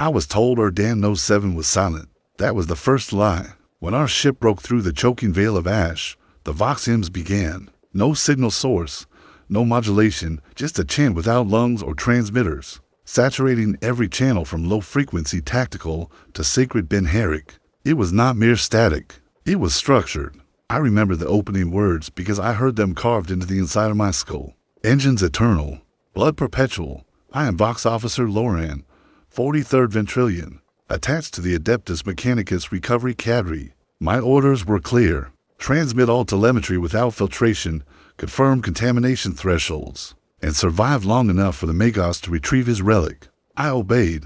I was told our damn No 7 was silent. That was the first lie. When our ship broke through the choking veil of ash, the vox hymns began. No signal source, no modulation, just a chant without lungs or transmitters, saturating every channel from low-frequency tactical to sacred Ben Herrick. It was not mere static. It was structured. I remember the opening words because I heard them carved into the inside of my skull. Engines eternal. Blood perpetual. I am Vox Officer Loran, 43rd Ventrillion, attached to the Adeptus Mechanicus Recovery Cadre. My orders were clear. Transmit all telemetry without filtration, confirm contamination thresholds, and survive long enough for the Magos to retrieve his relic. I obeyed.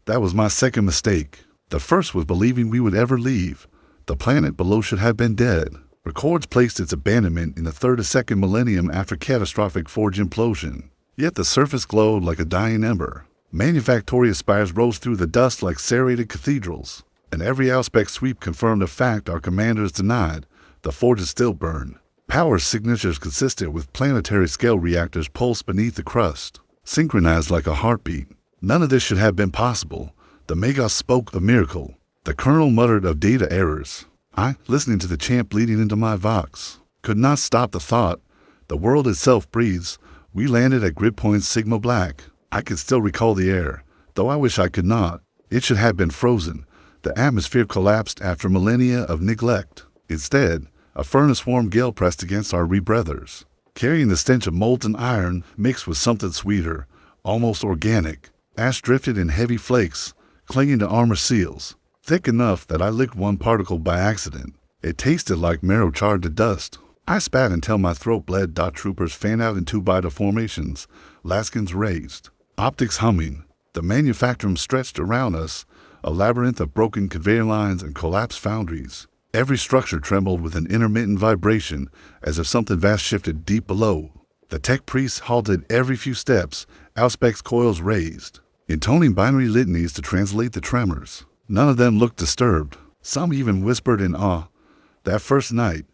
That was my second mistake. The first was believing we would ever leave. The planet below should have been dead. Records placed its abandonment in the 3rd or 2nd millennium after catastrophic forge implosion. Yet the surface glowed like a dying ember. Manufactoria spires rose through the dust like serrated cathedrals, and every Auspex sweep confirmed a fact our commanders denied: the forges still burned. Power signatures consistent with planetary-scale reactors pulsed beneath the crust, synchronized like a heartbeat. None of this should have been possible. The Magos spoke of miracle. The Colonel muttered of data errors. I, listening to the chant bleeding into my vox, could not stop the thought. The world itself breathes. We landed at grid point Sigma Black. I could still recall the air, though I wish I could not. It should have been frozen. The atmosphere collapsed after millennia of neglect. Instead, a furnace-warm gale pressed against our rebreathers, carrying the stench of molten iron mixed with something sweeter, almost organic. Ash drifted in heavy flakes, clinging to armor seals, thick enough that I licked one particle by accident. It tasted like marrow charred to dust. I spat until my throat bled. Troopers fanned out in 2-biter formations, laskins raised, optics humming. The manufactorum stretched around us, a labyrinth of broken conveyor lines and collapsed foundries. Every structure trembled with an intermittent vibration, as if something vast shifted deep below. The tech priests halted every few steps, Auspex coils raised, intoning binary litanies to translate the tremors. None of them looked disturbed. Some even whispered in awe. That first night,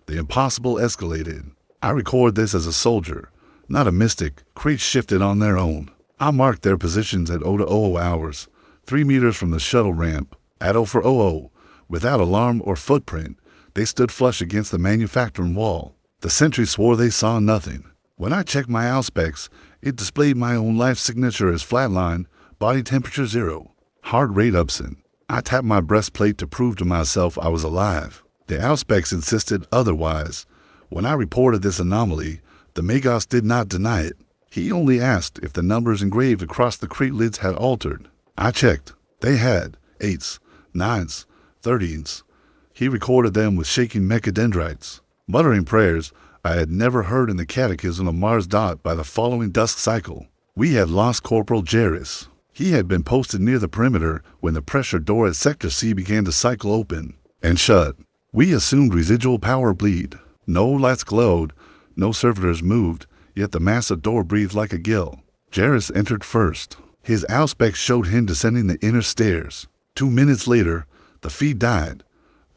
the impossible escalated. I record this as a soldier, not a mystic. Crates shifted on their own. I marked their positions at 0 to 00 hours, 3 meters from the shuttle ramp. At 0 for 00, without alarm or footprint, they stood flush against the manufacturing wall. The sentry swore they saw nothing. When I checked my Auspex, it displayed my own life signature as flatline, body temperature 0, heart rate absent. I tapped my breastplate to prove to myself I was alive. The Auspex insisted otherwise. When I reported this anomaly, the Magos did not deny it. He only asked if the numbers engraved across the crate lids had altered. I checked. They had 8s, 9s, 13s. He recorded them with shaking mechadendrites, muttering prayers I had never heard in the catechism of Mars. By the following dusk cycle, we had lost Corporal Jairus. He had been posted near the perimeter when the pressure door at Sector C began to cycle open and shut. We assumed residual power bleed. No lights glowed, no servitors moved, yet the massive door breathed like a gill. Jairus entered first. His Auspex showed him descending the inner stairs. 2 minutes later, the feed died.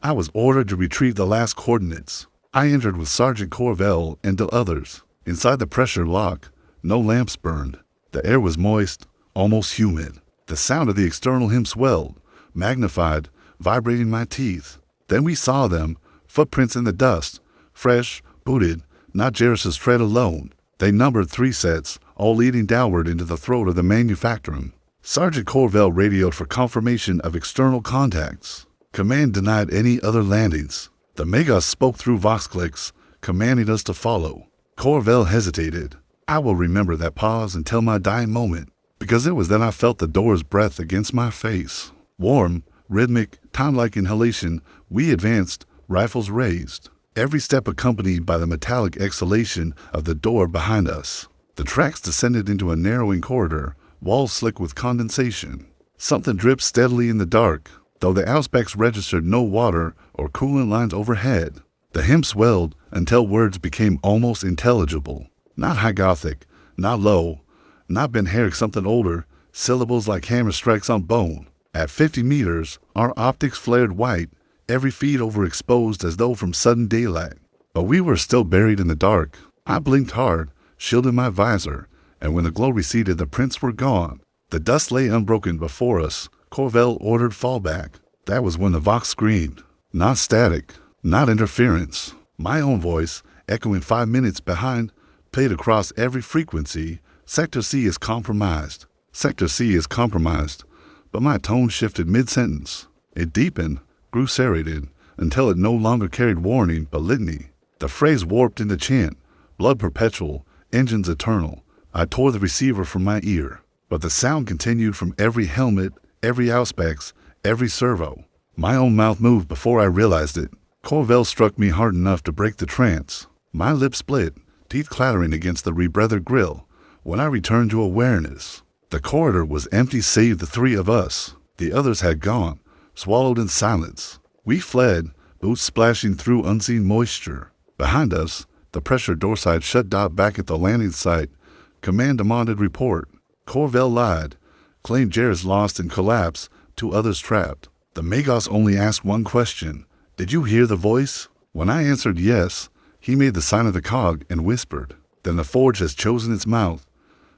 I was ordered to retrieve the last coordinates. I entered with Sergeant Corvell and the others. Inside the pressure lock, no lamps burned. The air was moist, almost humid. The sound of the external hymn swelled, magnified, vibrating my teeth. Then we saw them, footprints in the dust, fresh, booted, not Jairus' tread alone. They numbered 3 sets, all leading downward into the throat of the manufactorum. Sergeant Corvell radioed for confirmation of external contacts. Command denied any other landings. The Magos spoke through vox clicks, commanding us to follow. Corvell hesitated. I will remember that pause until my dying moment, because it was then I felt the door's breath against my face. Warm, rhythmic, time-like inhalation, we advanced, rifles raised. Every step accompanied by the metallic exhalation of the door behind us. The tracks descended into a narrowing corridor, walls slick with condensation. Something dripped steadily in the dark, though the Auspex registered no water or coolant lines overhead. The hymn swelled until words became almost intelligible. Not high Gothic, not low, not Ben Herrick, something older, syllables like hammer strikes on bone. At 50 meters, our optics flared white, every feed overexposed as though from sudden daylight. But we were still buried in the dark. I blinked hard, shielded my visor, and when the glow receded, the prints were gone. The dust lay unbroken before us. Corvell ordered fallback. That was when the Vox screamed. Not static, not interference. My own voice, echoing 5 minutes behind, played across every frequency. Sector C is compromised. Sector C is compromised. But my tone shifted mid-sentence. It deepened, grew serrated, until it no longer carried warning but litany. The phrase warped into chant. Blood perpetual, engines eternal. I tore the receiver from my ear. But the sound continued from every helmet, every auspex, every servo. My own mouth moved before I realized it. Corvell struck me hard enough to break the trance. My lips split, teeth clattering against the rebreathered grill. When I returned to awareness, the corridor was empty save the 3 of us. The others had gone, swallowed in silence. We fled, boots splashing through unseen moisture. Behind us, the pressure door side shut back at the landing site. Command demanded report. Corvell lied, claimed Jared's lost and collapsed, 2 others trapped. The Magos only asked one question. Did you hear the voice? When I answered yes, he made the sign of the cog and whispered. Then the forge has chosen its mouth.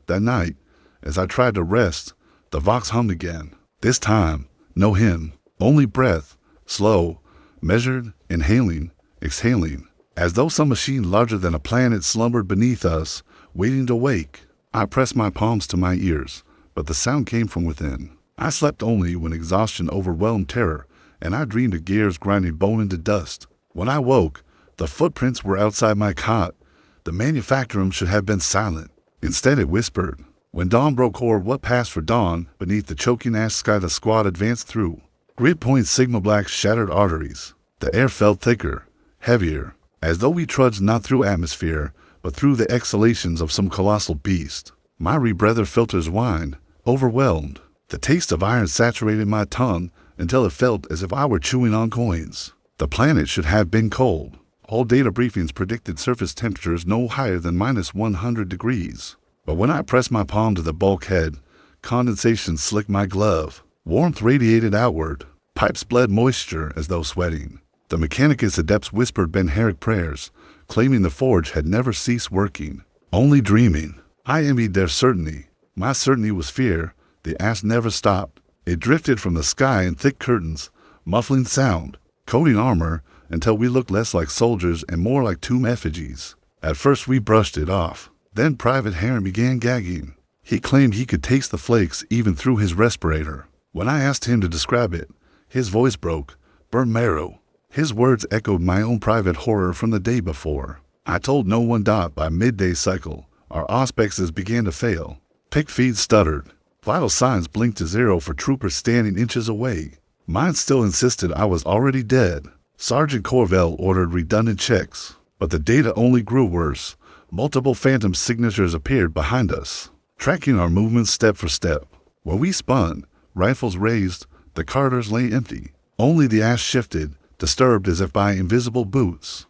That night, as I tried to rest, the Vox hummed again. This time, no hymn, only breath, slow, measured, inhaling, exhaling, as though some machine larger than a planet slumbered beneath us, waiting to wake. I pressed my palms to my ears, but the sound came from within. I slept only when exhaustion overwhelmed terror, and I dreamed of gears grinding bone into dust. When I woke, the footprints were outside my cot. The manufactorum should have been silent. Instead it whispered. When dawn broke o'er what passed for dawn, beneath the choking ash sky the squad advanced through. Grid point sigma black shattered arteries. The air felt thicker, heavier, as though we trudged not through atmosphere, but through the exhalations of some colossal beast. My rebreather filters whined, overwhelmed. The taste of iron saturated my tongue until it felt as if I were chewing on coins. The planet should have been cold. All data briefings predicted surface temperatures no higher than -100 degrees. But when I pressed my palm to the bulkhead, condensation slicked my glove. Warmth radiated outward. Pipes bled moisture as though sweating. The Mechanicus adepts whispered Ben Herrick prayers, claiming the forge had never ceased working, only dreaming. I envied their certainty. My certainty was fear. The ash never stopped. It drifted from the sky in thick curtains, muffling sound, coating armor, until we looked less like soldiers and more like tomb effigies. At first we brushed it off. Then Private Heron began gagging. He claimed he could taste the flakes even through his respirator. When I asked him to describe it, his voice broke, burnt marrow. His words echoed my own private horror from the day before. I told no one. By midday cycle, our auspexes began to fail. Pick feeds stuttered. Vital signs blinked to 0 for troopers standing inches away. Mine still insisted I was already dead. Sergeant Corvell ordered redundant checks, but the data only grew worse. Multiple phantom signatures appeared behind us, tracking our movements step for step. When we spun, rifles raised, the corridors lay empty. Only the ash shifted, disturbed as if by invisible boots.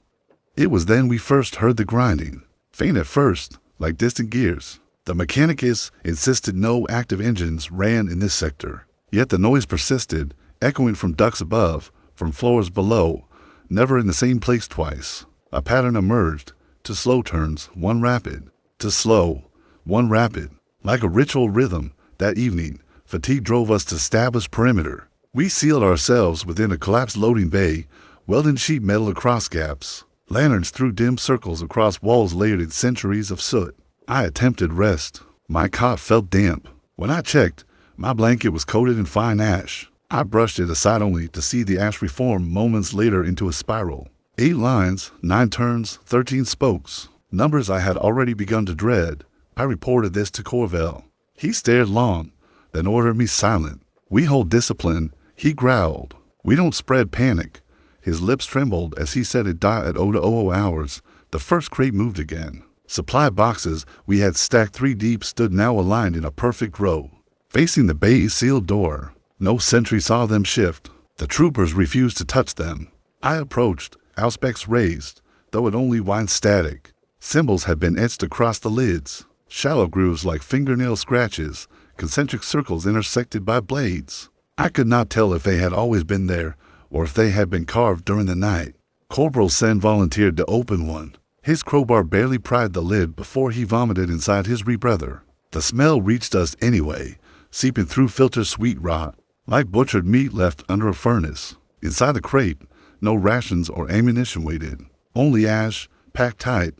It was then we first heard the grinding, faint at first, like distant gears. The Mechanicus insisted no active engines ran in this sector. Yet the noise persisted, echoing from ducts above, from floors below, never in the same place twice. A pattern emerged. To slow turns, one rapid. To slow, one rapid. Like a ritual rhythm, that evening, fatigue drove us to establish perimeter. We sealed ourselves within a collapsed loading bay, welding sheet metal across gaps. Lanterns threw dim circles across walls layered in centuries of soot. I attempted rest. My cot felt damp. When I checked, my blanket was coated in fine ash. I brushed it aside only to see the ash reform moments later into a spiral. 8 lines, 9 turns, 13 spokes. Numbers I had already begun to dread. I reported this to Corvell. He stared long, then ordered me silent. We hold discipline, he growled. We don't spread panic. His lips trembled as he said it at 00 hours. The first crate moved again. Supply boxes we had stacked 3 deep stood now aligned in a perfect row, facing the bay's sealed door. No sentry saw them shift. The troopers refused to touch them. I approached. Auspex raised, though it only whined static. Symbols had been etched across the lids, shallow grooves like fingernail scratches, concentric circles intersected by blades. I could not tell if they had always been there, or if they had been carved during the night. Corporal Sen volunteered to open one. His crowbar barely pried the lid before he vomited inside his rebreather. The smell reached us anyway, seeping through filter sweet rot, like butchered meat left under a furnace. Inside the crate, no rations or ammunition waited. Only ash, packed tight,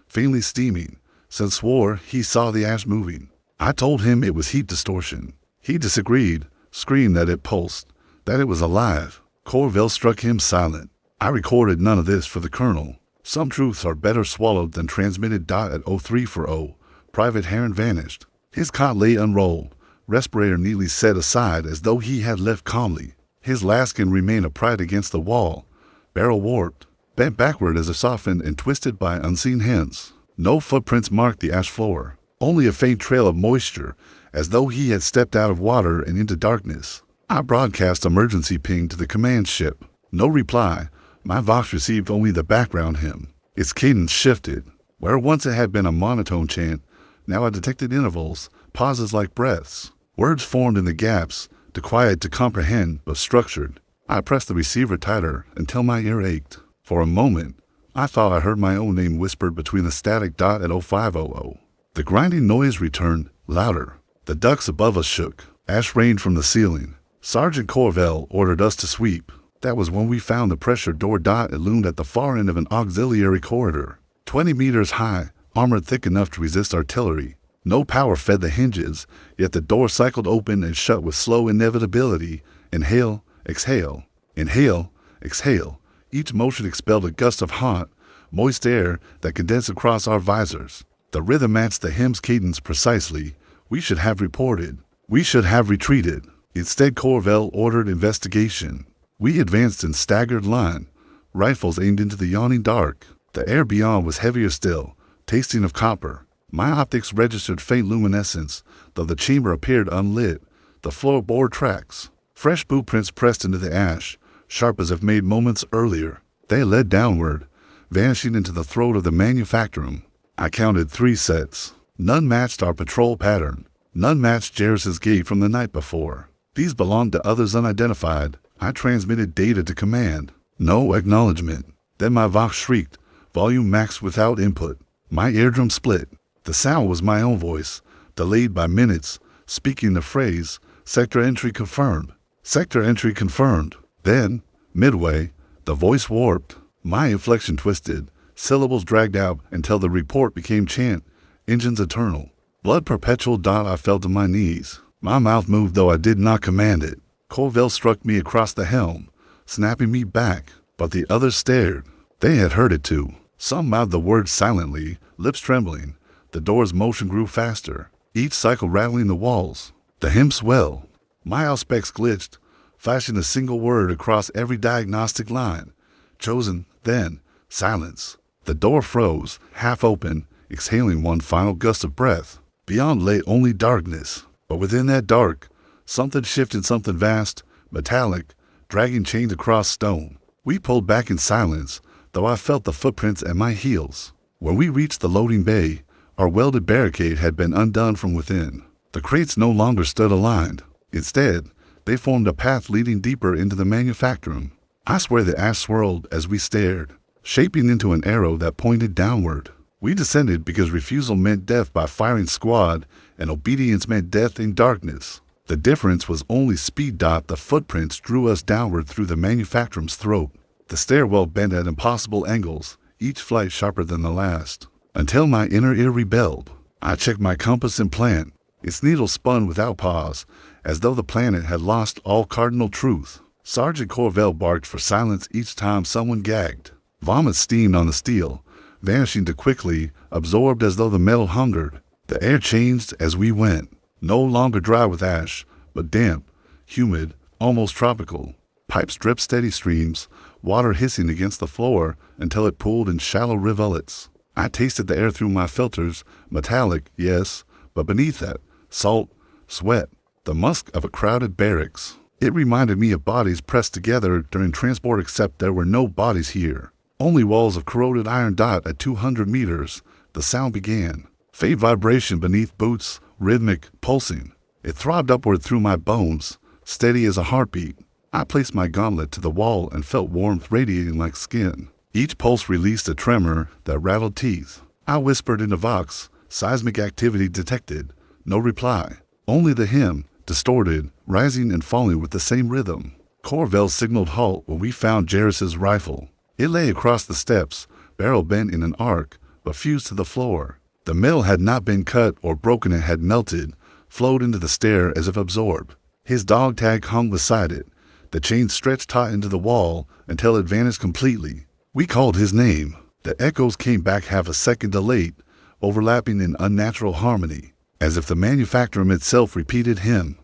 faintly steaming. Since swore he saw the ash moving. I told him it was heat distortion. He disagreed, screamed that it pulsed, that it was alive. Corvell struck him silent. I recorded none of this for the colonel. Some truths are better swallowed than transmitted. At 0340, Private Heron vanished. His cot lay unrolled, respirator neatly set aside as though he had left calmly. His laskin remained upright against the wall, barrel warped, bent backward as if softened and twisted by unseen hands. No footprints marked the ash floor, only a faint trail of moisture, as though he had stepped out of water and into darkness. I broadcast emergency ping to the command ship. No reply. My vox received only the background hymn. Its cadence shifted. Where once it had been a monotone chant, now I detected intervals, pauses like breaths. Words formed in the gaps, too quiet to comprehend, but structured. I pressed the receiver tighter until my ear ached. For a moment, I thought I heard my own name whispered between the static. At 0500, the grinding noise returned, louder. The ducts above us shook. Ash rained from the ceiling. Sergeant Corvell ordered us to sweep. That was when we found the pressure door. It loomed at the far end of an auxiliary corridor, 20 meters high, armored thick enough to resist artillery. No power fed the hinges, yet the door cycled open and shut with slow inevitability. Inhale, exhale. Inhale, exhale. Each motion expelled a gust of hot, moist air that condensed across our visors. The rhythm matched the hymn's cadence precisely. We should have reported. We should have retreated. Instead, Corvell ordered investigation. We advanced in staggered line, rifles aimed into the yawning dark. The air beyond was heavier still, tasting of copper. My optics registered faint luminescence, though the chamber appeared unlit. The floor bore tracks, fresh boot prints pressed into the ash, sharp as if made moments earlier. They led downward, vanishing into the throat of the manufactorum. I counted 3 sets. None matched our patrol pattern. None matched Jarris's gait from the night before. These belonged to others unidentified. I transmitted data to command. No acknowledgement. Then my vox shrieked, volume maxed without input. My eardrum split. The sound was my own voice, delayed by minutes, speaking the phrase, sector entry confirmed. Sector entry confirmed. Then, midway, the voice warped. My inflection twisted, syllables dragged out until the report became chant, engines eternal. Blood perpetual. I fell to my knees. My mouth moved though I did not command it. Corvell struck me across the helm, snapping me back, but the others stared. They had heard it too. Some mouthed the words silently, lips trembling. The door's motion grew faster, each cycle rattling the walls. The hymn swelled. My auspex glitched, flashing a single word across every diagnostic line. Chosen, then, silence. The door froze, half open, exhaling one final gust of breath. Beyond lay only darkness, but within that dark, something shifted, something vast, metallic, dragging chains across stone. We pulled back in silence, though I felt the footprints at my heels. When we reached the loading bay, our welded barricade had been undone from within. The crates no longer stood aligned. Instead, they formed a path leading deeper into the manufactorum. I swear the ash swirled as we stared, shaping into an arrow that pointed downward. We descended because refusal meant death by firing squad, and obedience meant death in darkness. The difference was only speed. The footprints drew us downward through the manufacturum's throat. The stairwell bent at impossible angles, each flight sharper than the last, until my inner ear rebelled. I checked my compass and plant. Its needle spun without pause, as though the planet had lost all cardinal truth. Sergeant Corvell barked for silence each time someone gagged. Vomit steamed on the steel, vanishing too quickly, absorbed as though the metal hungered. The air changed as we went. No longer dry with ash, but damp, humid, almost tropical. Pipes dripped steady streams, water hissing against the floor until it pooled in shallow rivulets. I tasted the air through my filters, metallic, yes, but beneath that, salt, sweat, the musk of a crowded barracks. It reminded me of bodies pressed together during transport, except there were no bodies here. Only walls of corroded iron. At 200 meters, the sound began. Faint vibration beneath boots, rhythmic, pulsing. It throbbed upward through my bones, steady as a heartbeat. I placed my gauntlet to the wall and felt warmth radiating like skin. Each pulse released a tremor that rattled teeth. I whispered into vox, seismic activity detected. No reply. Only the hymn, distorted, rising and falling with the same rhythm. Corvell signaled halt when we found Jarrus's rifle. It lay across the steps, barrel bent in an arc, but fused to the floor. The metal had not been cut or broken, it had melted, flowed into the stair as if absorbed. His dog tag hung beside it. The chain stretched taut into the wall until it vanished completely. We called his name. The echoes came back half a second delayed, overlapping in unnatural harmony, as if the manufactorum itself repeated him.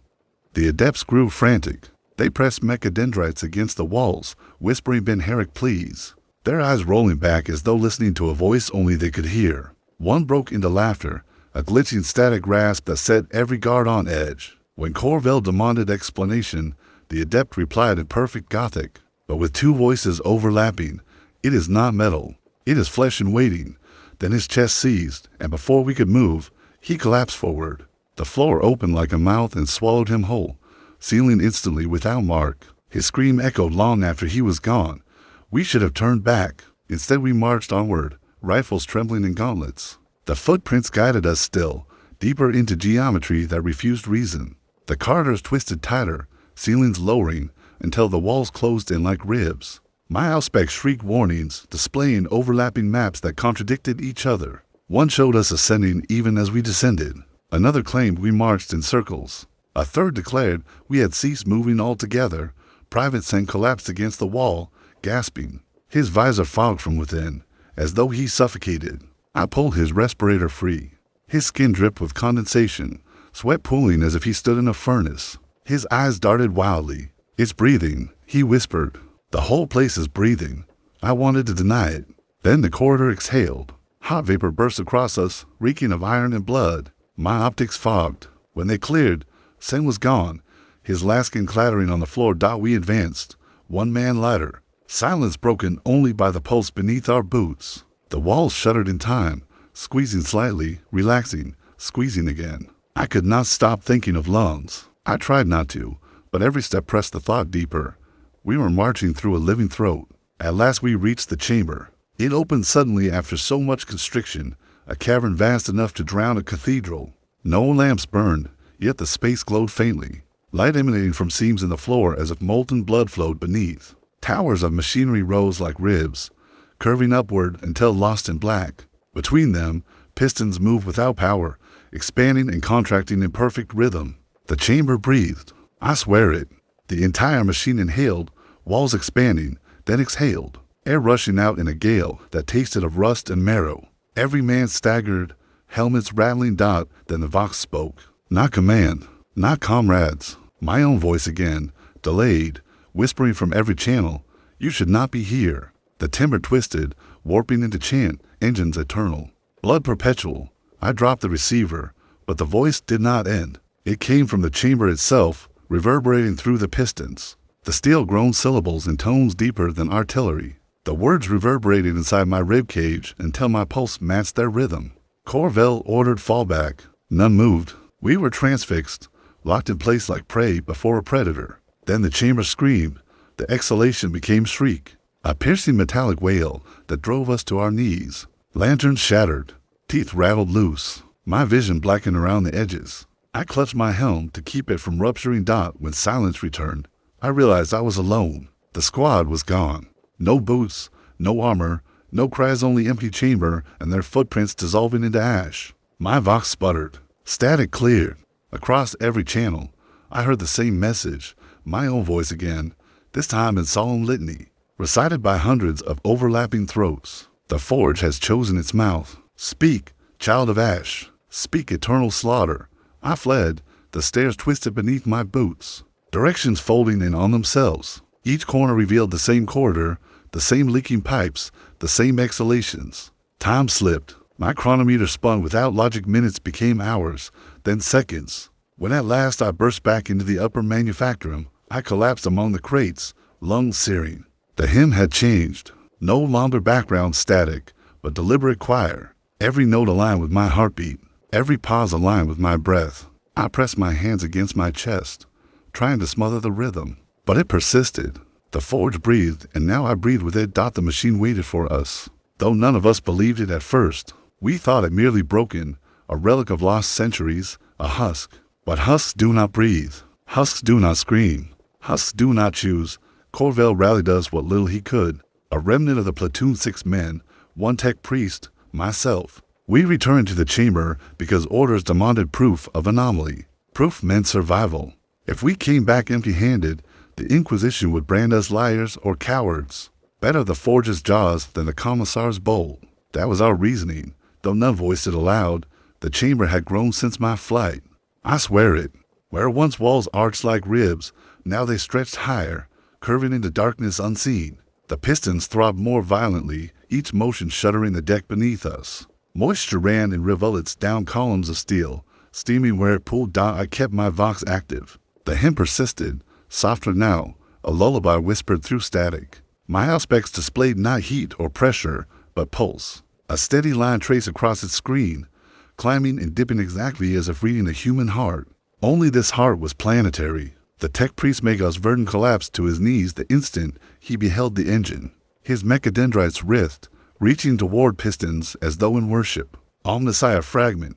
The adepts grew frantic. They pressed mechadendrites against the walls, whispering Ben-Herrick pleas, their eyes rolling back as though listening to a voice only they could hear. One broke into laughter, a glitching static rasp that set every guard on edge. When Corvell demanded explanation, the adept replied in perfect Gothic, but with two voices overlapping, "It is not metal. It is flesh and waiting." Then his chest seized, and before we could move, he collapsed forward. The floor opened like a mouth and swallowed him whole, sealing instantly without mark. His scream echoed long after he was gone. We should have turned back. Instead we marched onward, rifles trembling in gauntlets. The footprints guided us still, deeper into geometry that refused reason. The corridors twisted tighter, ceilings lowering, until the walls closed in like ribs. My auspex shrieked warnings, displaying overlapping maps that contradicted each other. One showed us ascending even as we descended. Another claimed we marched in circles. A third declared we had ceased moving altogether. Private Sen collapsed against the wall, gasping. His visor fogged from within, as though he suffocated. I pulled his respirator free. His skin dripped with condensation, sweat pooling as if he stood in a furnace. His eyes darted wildly. "It's breathing," he whispered. "The whole place is breathing." I wanted to deny it. Then the corridor exhaled. Hot vapor burst across us, reeking of iron and blood. My optics fogged. When they cleared, Sen was gone, his laskin clattering on the floor. We advanced, one man lighter, silence broken only by the pulse beneath our boots. The walls shuddered in time, squeezing slightly, relaxing, squeezing again. I could not stop thinking of lungs. I tried not to, but every step pressed the thought deeper. We were marching through a living throat. At last we reached the chamber. It opened suddenly after so much constriction, a cavern vast enough to drown a cathedral. No lamps burned, yet the space glowed faintly, light emanating from seams in the floor as if molten blood flowed beneath. Towers of machinery rose like ribs, curving upward until lost in black. Between them, pistons moved without power, expanding and contracting in perfect rhythm. The chamber breathed. I swear it. The entire machine inhaled, walls expanding, then exhaled, air rushing out in a gale that tasted of rust and marrow. Every man staggered, helmets rattling. Then the Vox spoke. Not command, not comrades. My own voice again, delayed, whispering from every channel. You should not be here. The timber twisted, warping into chant, engines eternal, blood perpetual. I dropped the receiver, but the voice did not end. It came from the chamber itself, reverberating through the pistons. The steel groaned syllables in tones deeper than artillery. The words reverberated inside my rib cage until my pulse matched their rhythm. Corvell ordered fallback. None moved. We were transfixed, locked in place like prey before a predator. Then the chamber screamed. The exhalation became shriek, a piercing metallic wail that drove us to our knees. Lanterns shattered. Teeth rattled loose. My vision blackened around the edges. I clutched my helm to keep it from rupturing. When silence returned, I realized I was alone. The squad was gone. No boots, no armor, no cries, only empty chamber and their footprints dissolving into ash. My Vox sputtered. Static cleared. Across every channel, I heard the same message, my own voice again, this time in solemn litany, recited by hundreds of overlapping throats. The forge has chosen its mouth. Speak, child of ash. Speak eternal slaughter. I fled, the stairs twisted beneath my boots, directions folding in on themselves. Each corner revealed the same corridor, the same leaking pipes, the same exhalations. Time slipped. My chronometer spun without logic. Minutes became hours, then seconds. When at last I burst back into the upper manufactorum, I collapsed among the crates, lungs searing. The hymn had changed. No longer background static, but deliberate choir. Every note aligned with my heartbeat. Every pause aligned with my breath. I pressed my hands against my chest, trying to smother the rhythm. But it persisted. The forge breathed, and now I breathed with it. The machine waited for us. Though none of us believed it at first. We thought it merely broken, a relic of lost centuries, a husk. But husks do not breathe. Husks do not scream. Husks do not choose. Corvell rallied us what little he could. A remnant of the platoon 6 men, 1 tech priest, myself. We returned to the chamber because orders demanded proof of anomaly. Proof meant survival. If we came back empty-handed, the Inquisition would brand us liars or cowards. Better the forge's jaws than the commissar's bowl. That was our reasoning, though none voiced it aloud. The chamber had grown since my flight. I swear it. Where once walls arched like ribs, now they stretched higher, curving into darkness unseen. The pistons throbbed more violently, each motion shuddering the deck beneath us. Moisture ran in rivulets down columns of steel, steaming where it pulled down. I kept my vox active. The hymn persisted, softer now, a lullaby whispered through static. My auspex displayed not heat or pressure, but pulse. A steady line traced across its screen, climbing and dipping exactly as if reading a human heart. Only this heart was planetary. The tech priest Magos Verdun collapsed to his knees the instant he beheld the engine. His mechadendrites writhed, reaching toward pistons as though in worship. Omnissiah fragment,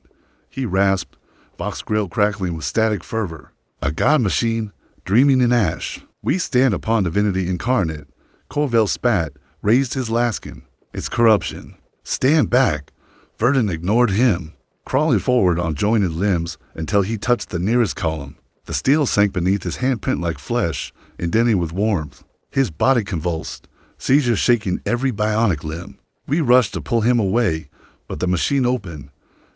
he rasped, vox grill crackling with static fervor. A god machine, dreaming in ash. We stand upon divinity incarnate. Corvell spat, raised his laskin. It's corruption. Stand back. Verdun ignored him, crawling forward on jointed limbs until he touched the nearest column. The steel sank beneath his handprint like flesh, indenting with warmth. His body convulsed, seizure shaking every bionic limb. We rushed to pull him away, but the machine opened.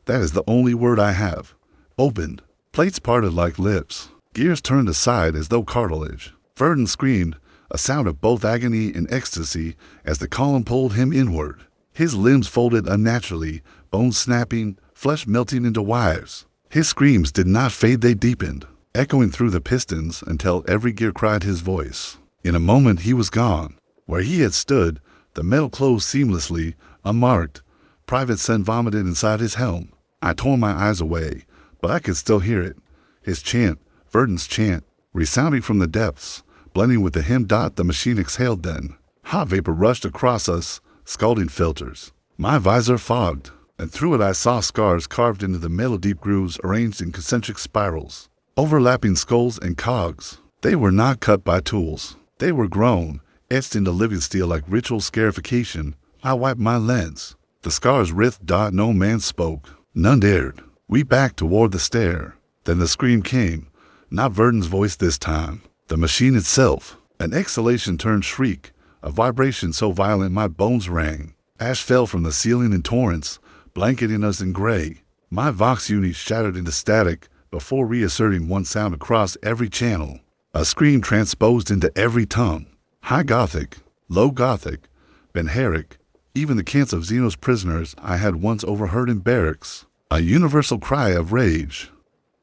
That is the only word I have. Opened. Plates parted like lips. Gears turned aside as though cartilage. Verdun screamed, a sound of both agony and ecstasy as the column pulled him inward. His limbs folded unnaturally, bones snapping, flesh melting into wires. His screams did not fade, they deepened, echoing through the pistons until every gear cried his voice. In a moment he was gone. Where he had stood, the metal closed seamlessly, unmarked. Private Sen vomited inside his helm. I tore my eyes away, but I could still hear it. His chant, Verdun's chant, resounding from the depths, blending with the hymn. The machine exhaled then. Hot vapor rushed across us, scalding filters. My visor fogged, and through it I saw scars carved into the metal deep grooves arranged in concentric spirals, overlapping skulls and cogs. They were not cut by tools. They were grown, etched into living steel like ritual scarification. I wiped my lens. The scars writhed. No man spoke. None dared. We backed toward the stair. Then the scream came. Not Verdun's voice this time. The machine itself. An exhalation turned shriek, a vibration so violent my bones rang. Ash fell from the ceiling in torrents, blanketing us in gray. My vox unit shattered into static before reasserting one sound across every channel. A scream transposed into every tongue. High Gothic, Low Gothic, Benheric, even the cants of Xenos prisoners I had once overheard in barracks. A universal cry of rage.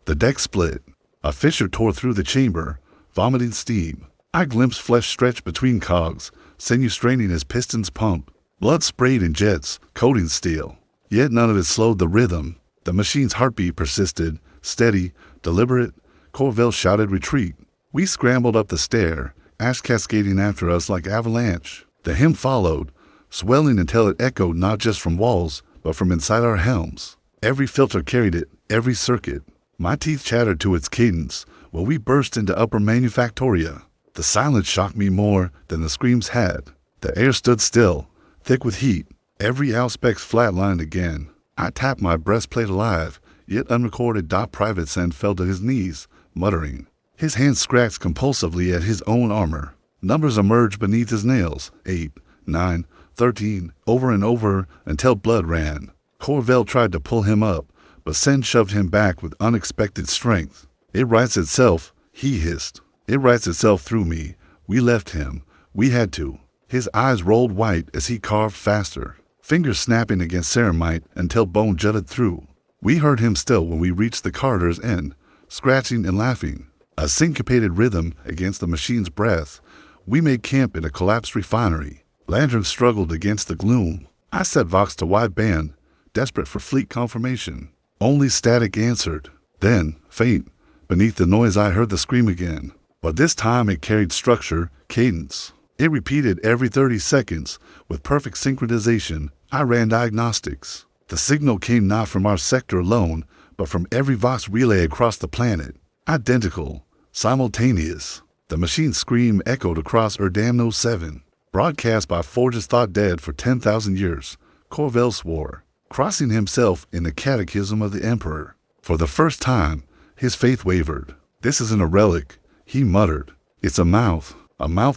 The deck split. A fissure tore through the chamber, vomiting steam. I glimpsed flesh stretched between cogs, sinew straining as pistons pump. Blood sprayed in jets, coating steel. Yet none of it slowed the rhythm. The machine's heartbeat persisted, steady, deliberate. Corvell shouted retreat. We scrambled up the stair, ash cascading after us like avalanche. The hymn followed, swelling until it echoed not just from walls, but from inside our helms. Every filter carried it, every circuit. My teeth chattered to its cadence while we burst into upper manufactoria. The silence shocked me more than the screams had. The air stood still, thick with heat. Every auspex flatlined again. I tapped my breastplate alive, yet unrecorded. Private Sen fell to his knees, muttering. His hands scratched compulsively at his own armor. Numbers emerged beneath his nails, 8, 9, 13, over and over until blood ran. Corvell tried to pull him up, but Sen shoved him back with unexpected strength. It writes itself, he hissed. It writes itself through me. We left him. We had to. His eyes rolled white as he carved faster, fingers snapping against ceramite until bone jutted through. We heard him still when we reached the corridor's end, scratching and laughing. A syncopated rhythm against the machine's breath. We made camp in a collapsed refinery. Lanterns struggled against the gloom. I set Vox to wide band, desperate for fleet confirmation. Only static answered. Then, faint, beneath the noise I heard the scream again. But this time it carried structure, cadence. It repeated every 30 seconds with perfect synchronization. I ran diagnostics. The signal came not from our sector alone, but but from every Vox relay across the planet. Identical, simultaneous. The machine's scream echoed across Erdam 07. Broadcast by forges thought dead for 10,000 years, Corvell swore, crossing himself in the catechism of the Emperor. For the first time, his faith wavered. This isn't a relic, he muttered. It's a mouth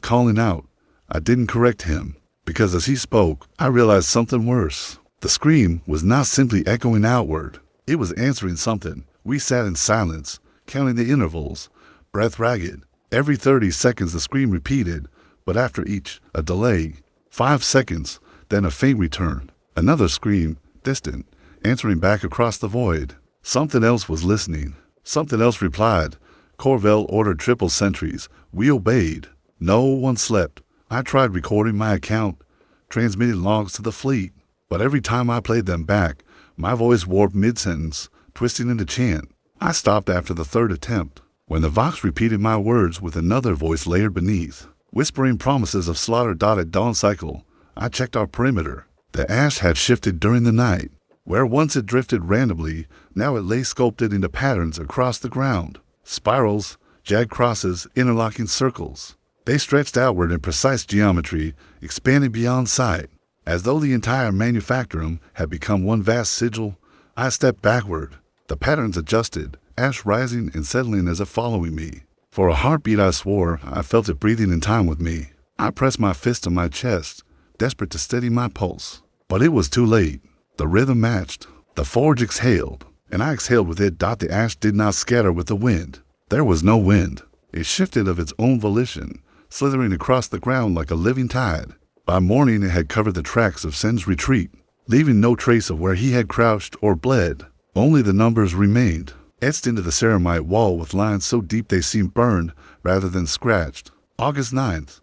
calling out. I didn't correct him, because as he spoke, I realized something worse. The scream was not simply echoing outward. It was answering something. We sat in silence, counting the intervals, breath ragged. Every 30 seconds the scream repeated, but after each, a delay. 5 seconds, then a faint return. Another scream, distant, answering back across the void. Something else was listening. Something else replied. Corvell ordered triple sentries. We obeyed. No one slept. I tried recording my account, transmitting logs to the fleet, but every time I played them back, my voice warped mid-sentence, twisting into chant. I stopped after the third attempt, when the Vox repeated my words with another voice layered beneath, whispering promises of slaughter. At dawn cycle, I checked our perimeter. The ash had shifted during the night. Where once it drifted randomly, now it lay sculpted into patterns across the ground. Spirals, jagged crosses, interlocking circles. They stretched outward in precise geometry, expanding beyond sight. As though the entire manufactorum had become one vast sigil, I stepped backward. The patterns adjusted, ash rising and settling as if following me. For a heartbeat, I swore I felt it breathing in time with me. I pressed my fist to my chest, desperate to steady my pulse. But it was too late. The rhythm matched. The forge exhaled, and I exhaled with it. The ash did not scatter with the wind. There was no wind. It shifted of its own volition, slithering across the ground like a living tide. By morning it had covered the tracks of Sen's retreat, leaving no trace of where he had crouched or bled. Only the numbers remained, etched into the ceramite wall with lines so deep they seemed burned rather than scratched. August 9th,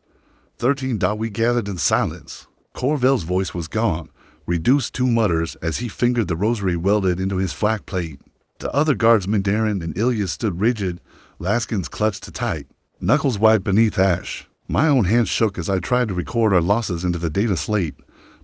13. We gathered in silence. Corvell's voice was gone, reduced to mutters as he fingered the rosary welded into his flak plate. The other guardsmen, Darren and Ilya, stood rigid, laskins clutched tight, knuckles white beneath ash. My own hands shook as I tried to record our losses into the data slate,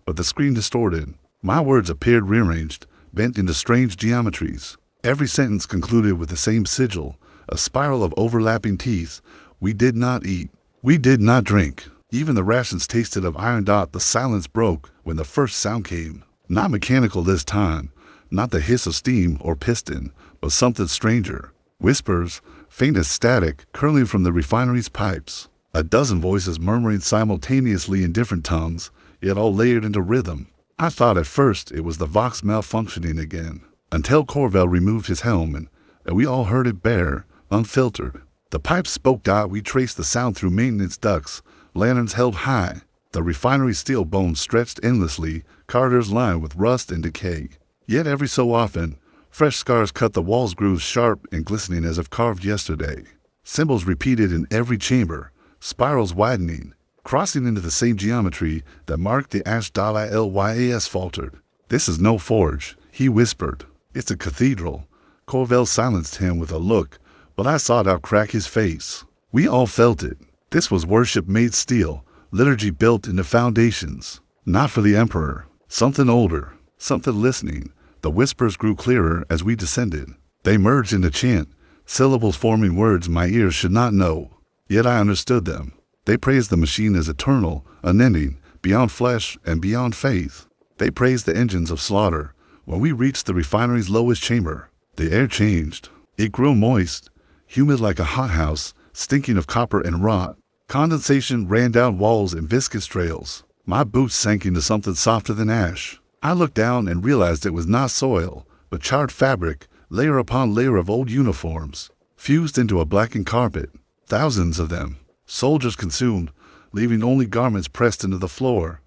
but the screen distorted. My words appeared rearranged, bent into strange geometries. Every sentence concluded with the same sigil, a spiral of overlapping teeth. We did not eat. We did not drink. Even the rations tasted of iron. The silence broke when the first sound came. Not mechanical this time, not the hiss of steam or piston, but something stranger. Whispers, faint as static, curling from the refinery's pipes. A dozen voices murmuring simultaneously in different tongues, yet all layered into rhythm. I thought at first it was the Vox malfunctioning again, until Corvell removed his helmet, and we all heard it bare, unfiltered. The pipes spoke. We traced the sound through maintenance ducts, lanterns held high. The refinery steel bones stretched endlessly, corridors lined with rust and decay. Yet every so often, fresh scars cut the walls, grooves sharp and glistening as if carved yesterday. Symbols repeated in every chamber, spirals widening, crossing into the same geometry that marked the ash. Ilyas faltered. This is no forge, he whispered. It's a cathedral. Corvell silenced him with a look, but I saw it outcrack his face. We all felt it. This was worship made steel, liturgy built into foundations. Not for the Emperor. Something older, something listening. The whispers grew clearer as we descended. They merged into chant, syllables forming words my ears should not know. Yet I understood them. They praised the machine as eternal, unending, beyond flesh and beyond faith. They praised the engines of slaughter. When we reached the refinery's lowest chamber, the air changed. It grew moist, humid like a hothouse, stinking of copper and rot. Condensation ran down walls in viscous trails. My boots sank into something softer than ash. I looked down and realized it was not soil, but charred fabric, layer upon layer of old uniforms, fused into a blackened carpet. Thousands of them. Soldiers consumed, leaving only garments pressed into the floor.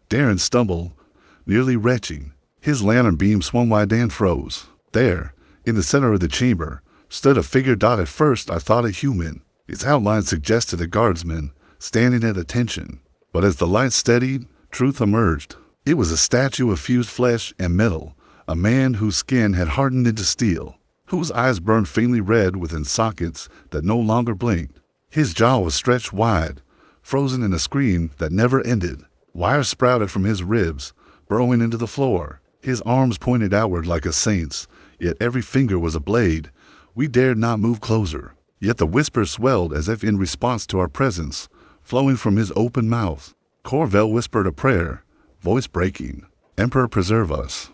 Darren stumbled, nearly retching. His lantern beam swung wide and froze. There, in the center of the chamber, stood a figure. At first I thought a human. Its outline suggested a guardsman, standing at attention. But as the light steadied, truth emerged. It was a statue of fused flesh and metal, a man whose skin had hardened into steel, whose eyes burned faintly red within sockets that no longer blinked. His jaw was stretched wide, frozen in a scream that never ended. Wires sprouted from his ribs, burrowing into the floor. His arms pointed outward like a saint's, yet every finger was a blade. We dared not move closer. Yet the whispers swelled as if in response to our presence, flowing from his open mouth. Corvel whispered a prayer, voice breaking. Emperor, preserve us.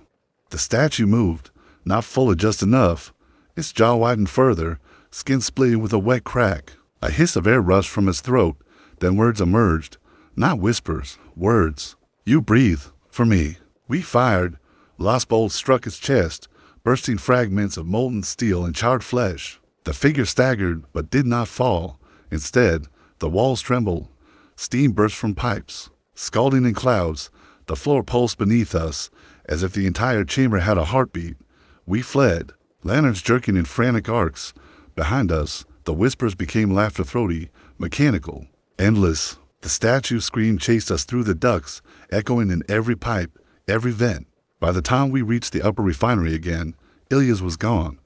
The statue moved, not fully just enough. Its jaw widened further, skin splitting with a wet crack. A hiss of air rushed from its throat, then words emerged. Not whispers, words. You breathe, for me. We fired. Lost bolt struck its chest, bursting fragments of molten steel and charred flesh. The figure staggered, but did not fall. Instead, the walls trembled. Steam burst from pipes. Scalding in clouds, the floor pulsed beneath us, as if the entire chamber had a heartbeat. We fled, lanterns jerking in frantic arcs. Behind us, the whispers became laughter-throaty, mechanical, endless. The statue scream chased us through the ducts, echoing in every pipe, every vent. By the time we reached the upper refinery again, Ilya's was gone.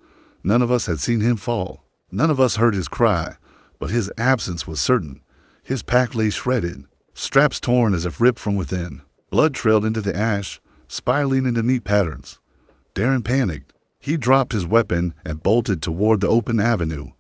None of us had seen him fall. None of us heard his cry, but his absence was certain. His pack lay shredded, straps torn as if ripped from within. Blood trailed into the ash, spiraling into neat patterns. Darren panicked. He dropped his weapon and bolted toward the open avenue.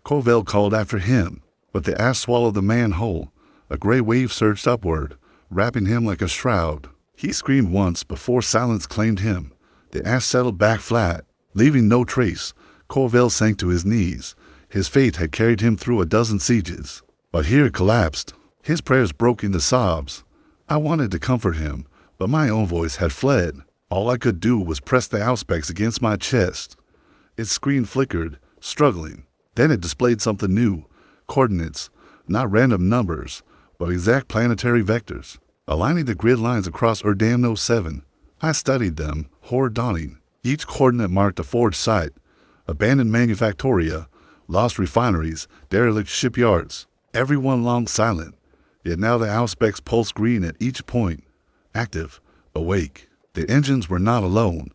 Corvel called after him, but the ash swallowed the man whole. A gray wave surged upward, wrapping him like a shroud. He screamed once before silence claimed him. The ash settled back flat, leaving no trace. Corvel sank to his knees. His fate had carried him through a dozen sieges. But here it collapsed. His prayers broke into sobs. I wanted to comfort him, but my own voice had fled. All I could do was press the auspex against my chest. Its screen flickered, struggling. Then it displayed something new. Coordinates, not random numbers, but exact planetary vectors, aligning the grid lines across Erdamno 7. I studied them, horror dawning. Each coordinate marked a forge site, abandoned manufactoria, lost refineries, derelict shipyards. Everyone long silent, yet now the auspex pulsed green at each point. Active, awake. The engines were not alone.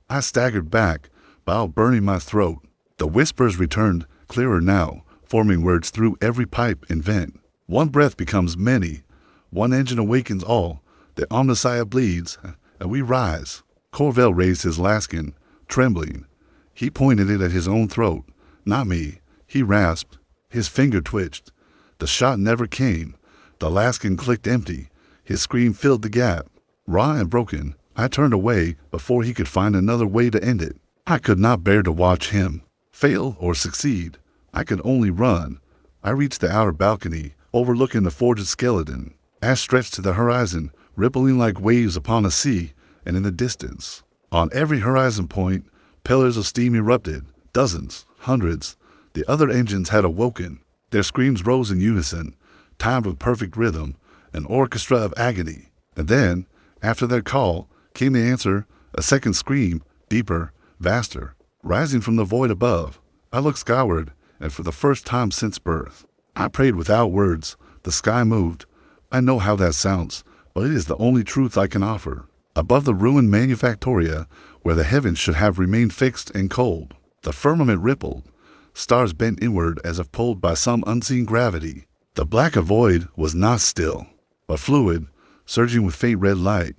I staggered back, bile burning my throat. The whispers returned, clearer now, forming words through every pipe and vent. One breath becomes many. One engine awakens all. The omnissiah bleeds, and we rise. Corvel raised his laskin, trembling. He pointed it at his own throat. Not me. He rasped. His finger twitched. The shot never came. The laskin clicked empty. His scream filled the gap. Raw and broken, I turned away before he could find another way to end it. I could not bear to watch him fail or succeed. I could only run. I reached the outer balcony, overlooking the forged skeleton. Ash stretched to the horizon, rippling like waves upon a sea, and in the distance, on every horizon point, pillars of steam erupted. Dozens, hundreds. The other engines had awoken. Their screams rose in unison, timed with perfect rhythm, an orchestra of agony. And then, after their call, came the answer, a second scream, deeper, vaster, rising from the void above. I looked skyward, and for the first time since birth, I prayed without words. The sky moved. I know how that sounds, but it is the only truth I can offer. Above the ruined manufactoria, where the heavens should have remained fixed and cold, the firmament rippled. Stars bent inward as if pulled by some unseen gravity. The black void was not still, but fluid, surging with faint red light.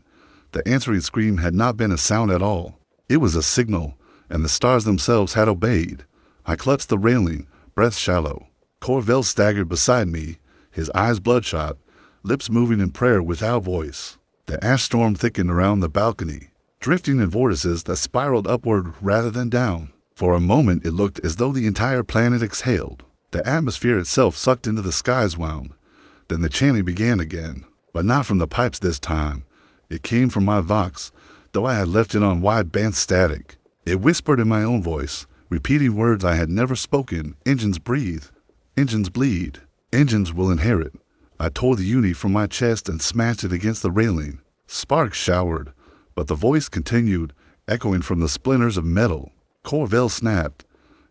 The answering scream had not been a sound at all. It was a signal, and the stars themselves had obeyed. I clutched the railing, breath shallow. Corvel staggered beside me, his eyes bloodshot, lips moving in prayer without voice. The ash storm thickened around the balcony, drifting in vortices that spiraled upward rather than down. For a moment it looked as though the entire planet exhaled. The atmosphere itself sucked into the skies wound. Then the chanting began again, but not from the pipes this time. It came from my vox, though I had left it on wide-band static. It whispered in my own voice, repeating words I had never spoken. Engines breathe. Engines bleed. Engines will inherit. I tore the uni from my chest and smashed it against the railing. Sparks showered, but the voice continued, echoing from the splinters of metal. Corvel snapped.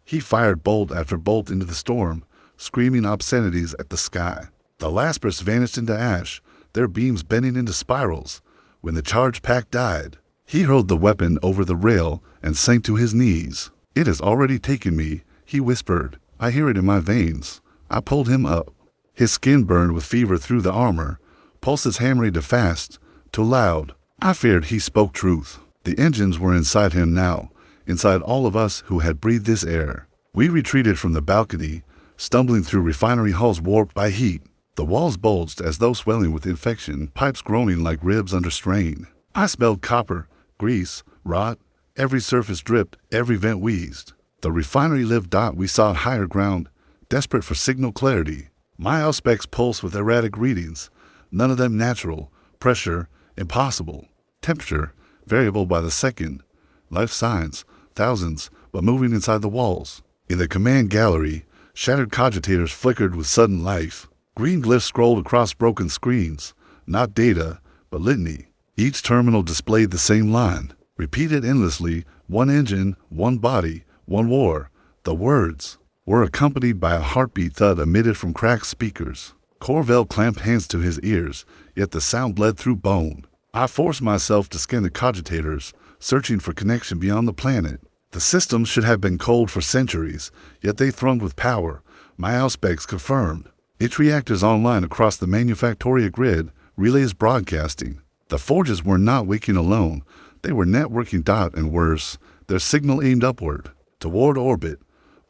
He fired bolt after bolt into the storm, screaming obscenities at the sky. The last burst vanished into ash, their beams bending into spirals. When the charge pack died, he hurled the weapon over the rail and sank to his knees. It has already taken me, he whispered. I hear it in my veins. I pulled him up. His skin burned with fever through the armor, pulses hammered to fast, to loud. I feared he spoke truth. The engines were inside him now, inside all of us who had breathed this air. We retreated from the balcony, stumbling through refinery halls warped by heat. The walls bulged as though swelling with infection, pipes groaning like ribs under strain. I smelled copper, grease, rot. Every surface dripped, every vent wheezed. The refinery lived. We sought higher ground, desperate for signal clarity. My auspex pulsed with erratic readings, none of them natural. Pressure, impossible. Temperature, variable by the second. Life signs, thousands, but moving inside the walls. In the command gallery, shattered cogitators flickered with sudden life. Green glyphs scrolled across broken screens, not data, but litany. Each terminal displayed the same line, repeated endlessly, one engine, one body, one war. The words were accompanied by a heartbeat thud emitted from cracked speakers. Corvell clamped hands to his ears, yet the sound bled through bone. I forced myself to scan the cogitators, searching for connection beyond the planet. The systems should have been cold for centuries, yet they thrummed with power. My auspex confirmed. Its reactors online across the Manufactoria grid, relays broadcasting. The forges were not waking alone. They were networking. And worse, their signal aimed upward, toward orbit.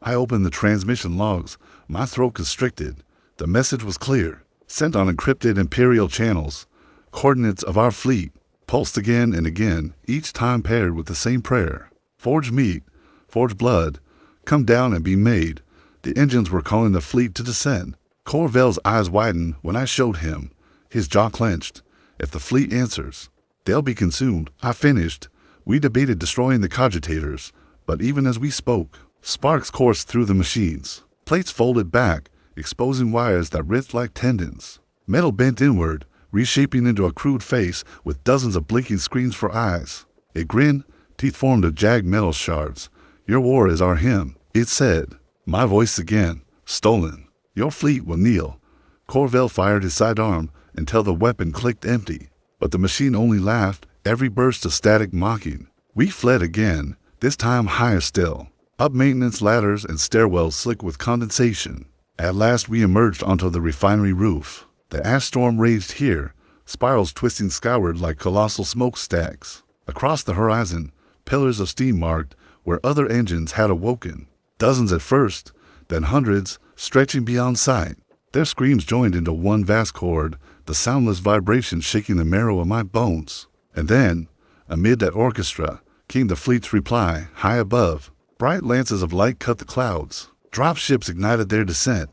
I opened the transmission logs, my throat constricted. The message was clear, sent on encrypted Imperial channels. Coordinates of our fleet, pulsed again and again, each time paired with the same prayer. Forge meat, forge blood, come down and be made. The engines were calling the fleet to descend. Corvell's eyes widened when I showed him. His jaw clenched. If the fleet answers, they'll be consumed. I finished. We debated destroying the cogitators, but even as we spoke, sparks coursed through the machines. Plates folded back, exposing wires that writhed like tendons. Metal bent inward, reshaping into a crude face with dozens of blinking screens for eyes. It grinned, teeth formed of jagged metal shards. Your war is our hymn, it said. My voice again, stolen. Your fleet will kneel. Corvell fired his sidearm until the weapon clicked empty, but the machine only laughed, every burst of static mocking. We fled again, this time higher still, up maintenance ladders and stairwells slick with condensation. At last we emerged onto the refinery roof. The ash storm raged here, spirals twisting skyward like colossal smokestacks. Across the horizon, pillars of steam marked where other engines had awoken. Dozens at first, then hundreds, stretching beyond sight. Their screams joined into one vast chord, the soundless vibration shaking the marrow of my bones. And then, amid that orchestra, came the fleet's reply, high above. Bright lances of light cut the clouds. Drop ships ignited their descent,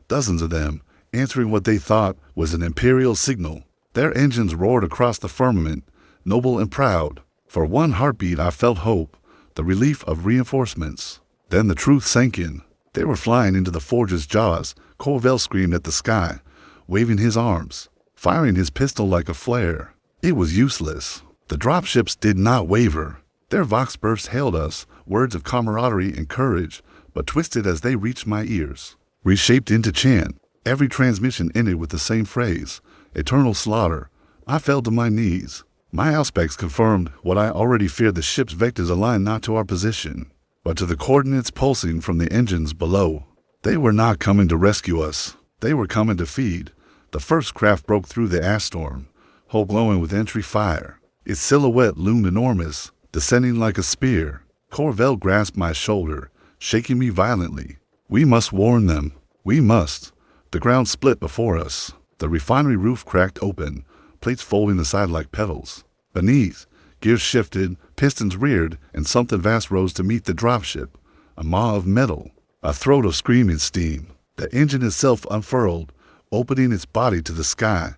dozens of them, answering what they thought was an Imperial signal. Their engines roared across the firmament, noble and proud. For one heartbeat I felt hope, the relief of reinforcements. Then the truth sank in. They were flying into the forge's jaws. Corvell screamed at the sky, waving his arms, firing his pistol like a flare. It was useless. The dropships did not waver. Their vox bursts hailed us, words of camaraderie and courage, but twisted as they reached my ears. Reshaped into chant, every transmission ended with the same phrase, eternal slaughter. I fell to my knees. My auspex confirmed what I already feared. The ship's vectors aligned not to our position, but to the coordinates pulsing from the engines below. They were not coming to rescue us. They were coming to feed. The first craft broke through the ash storm, hull glowing with entry fire. Its silhouette loomed enormous, descending like a spear. Corvell grasped my shoulder, shaking me violently. We must warn them. We must. The ground split before us. The refinery roof cracked open, plates folding aside like petals. Beneath, gears shifted, pistons reared, and something vast rose to meet the dropship. A maw of metal, a throat of screaming steam. The engine itself unfurled, opening its body to the sky.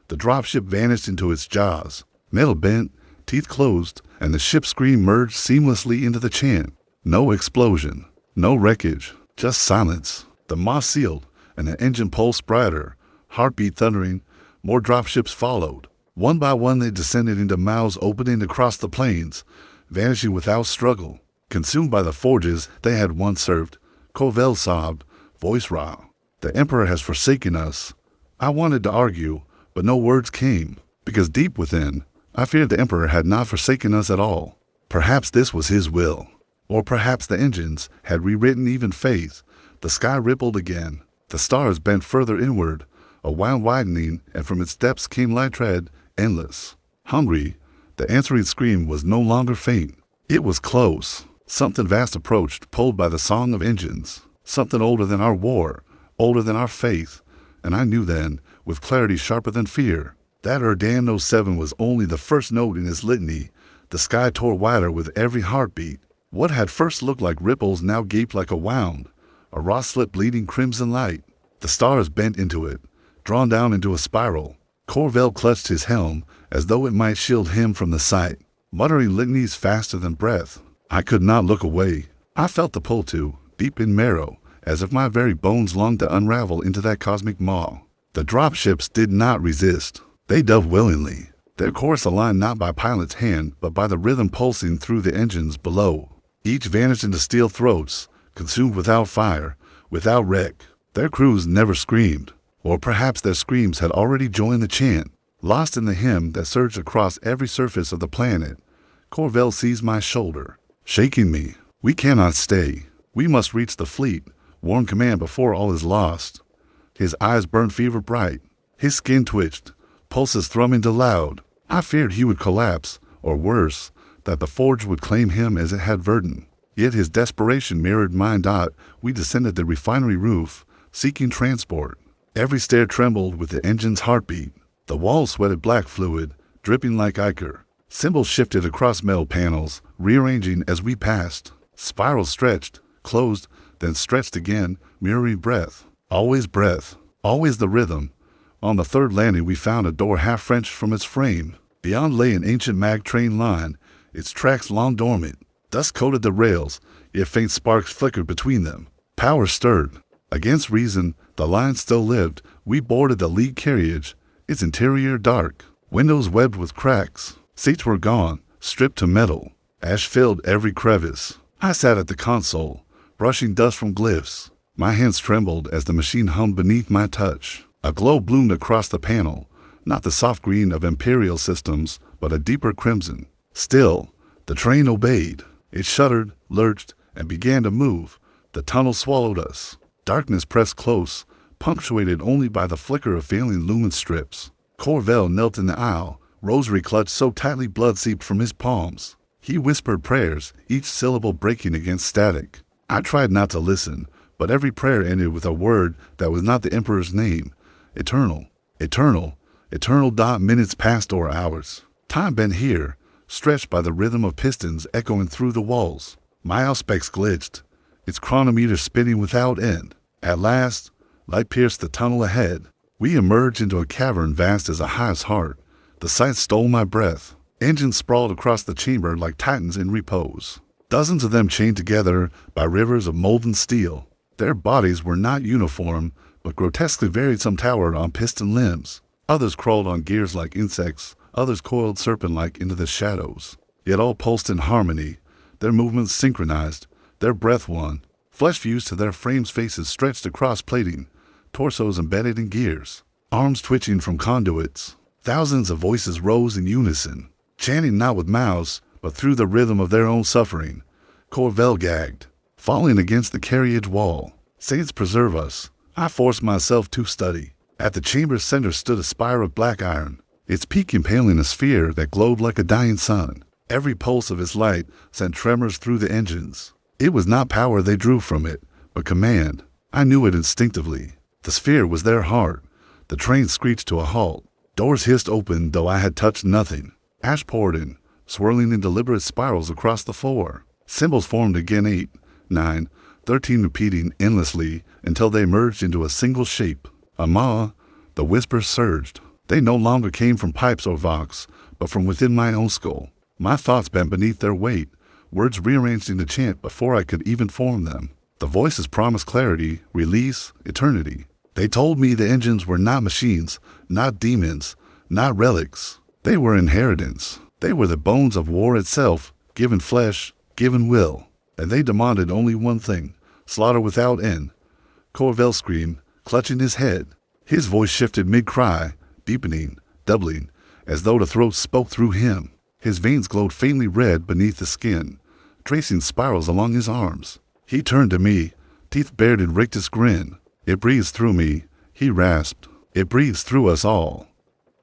The dropship vanished into its jaws. Metal bent, teeth closed, and the ship's scream merged seamlessly into the chant. No explosion, no wreckage, just silence. The maw sealed, and the engine pulsed brighter, heartbeat thundering. More dropships followed. One by one they descended into mouths opening across the plains, vanishing without struggle. Consumed by the forges they had once served, Corvell sobbed, voice raw. The Emperor has forsaken us. I wanted to argue, but no words came, because deep within, I feared the Emperor had not forsaken us at all. Perhaps this was his will. Or perhaps the engines had rewritten even fate. The sky rippled again. The stars bent further inward, a wild widening, and from its depths came light tread, endless. Hungry, the answering scream was no longer faint. It was close. Something vast approached, pulled by the song of engines. Something older than our war, older than our faith. And I knew then, with clarity sharper than fear, that damned 07 was only the first note in his litany. The sky tore wider with every heartbeat. What had first looked like ripples now gaped like a wound, a raw slit bleeding crimson light. The stars bent into it, drawn down into a spiral. Corvell clutched his helm as though it might shield him from the sight, muttering litanies faster than breath. I could not look away. I felt the pull to, deep in marrow, as if my very bones longed to unravel into that cosmic maw. The dropships did not resist. They dove willingly, their course aligned not by pilot's hand, but by the rhythm pulsing through the engines below. Each vanished into steel throats, consumed without fire, without wreck. Their crews never screamed, or perhaps their screams had already joined the chant. Lost in the hymn that surged across every surface of the planet, Corvell seized my shoulder, shaking me. We cannot stay. We must reach the fleet, warn command before all is lost. His eyes burned fever bright. His skin twitched, pulses thrumming loud. I feared he would collapse, or worse, that the forge would claim him as it had Verdun. Yet his desperation mirrored mine. We descended the refinery roof, seeking transport. Every stair trembled with the engine's heartbeat. The walls sweated black fluid, dripping like ichor. Symbols shifted across metal panels, rearranging as we passed. Spirals stretched, closed, then stretched again, mirroring breath. Always breath, always the rhythm. On the third landing we found a door half-French from its frame. Beyond lay an ancient mag train line, its tracks long dormant. Dust coated the rails, yet faint sparks flickered between them. Power stirred. Against reason, the line still lived. We boarded the lead carriage, its interior dark, windows webbed with cracks. Seats were gone, stripped to metal. Ash filled every crevice. I sat at the console, brushing dust from glyphs. My hands trembled as the machine hummed beneath my touch. A glow bloomed across the panel, not the soft green of Imperial systems, but a deeper crimson. Still, the train obeyed. It shuddered, lurched, and began to move. The tunnel swallowed us. Darkness pressed close, punctuated only by the flicker of failing lumen strips. Corvell knelt in the aisle, rosary clutched so tightly blood seeped from his palms. He whispered prayers, each syllable breaking against static. I tried not to listen, but every prayer ended with a word that was not the Emperor's name. Eternal, eternal, eternal. Minutes passed or hours. Time bent here, stretched by the rhythm of pistons echoing through the walls. My auspex glitched, its chronometer spinning without end. At last, light pierced the tunnel ahead. We emerged into a cavern vast as a hive's heart. The sight stole my breath. Engines sprawled across the chamber like titans in repose. Dozens of them chained together by rivers of molten steel. Their bodies were not uniform, but grotesquely varied. Some towered on piston limbs. Others crawled on gears like insects. Others coiled serpent-like into the shadows. Yet all pulsed in harmony, their movements synchronized, their breath one. Flesh fused to their frames, faces stretched across plating, torsos embedded in gears, arms twitching from conduits. Thousands of voices rose in unison, chanting not with mouths, but through the rhythm of their own suffering. Corvell gagged, falling against the carriage wall. Saints preserve us. I forced myself to study. At the chamber's center stood a spire of black iron, its peak impaling a sphere that glowed like a dying sun. Every pulse of its light sent tremors through the engines. It was not power they drew from it, but command. I knew it instinctively. The sphere was their heart. The train screeched to a halt. Doors hissed open, though I had touched nothing. Ash poured in, swirling in deliberate spirals across the floor. Symbols formed again, 8, 9, 13, repeating endlessly until they merged into a single shape. Ama, the whispers surged. They no longer came from pipes or vox, but from within my own skull. My thoughts bent beneath their weight, words rearranged into chant before I could even form them. The voices promised clarity, release, eternity. They told me the engines were not machines, not demons, not relics. They were inheritance. They were the bones of war itself, given flesh, given will. And they demanded only one thing, slaughter without end. Corvell screamed, clutching his head. His voice shifted mid-cry, deepening, doubling, as though the throat spoke through him. His veins glowed faintly red beneath the skin, tracing spirals along his arms. He turned to me, teeth bared in rictus grin. It breathes through me, he rasped. It breathes through us all.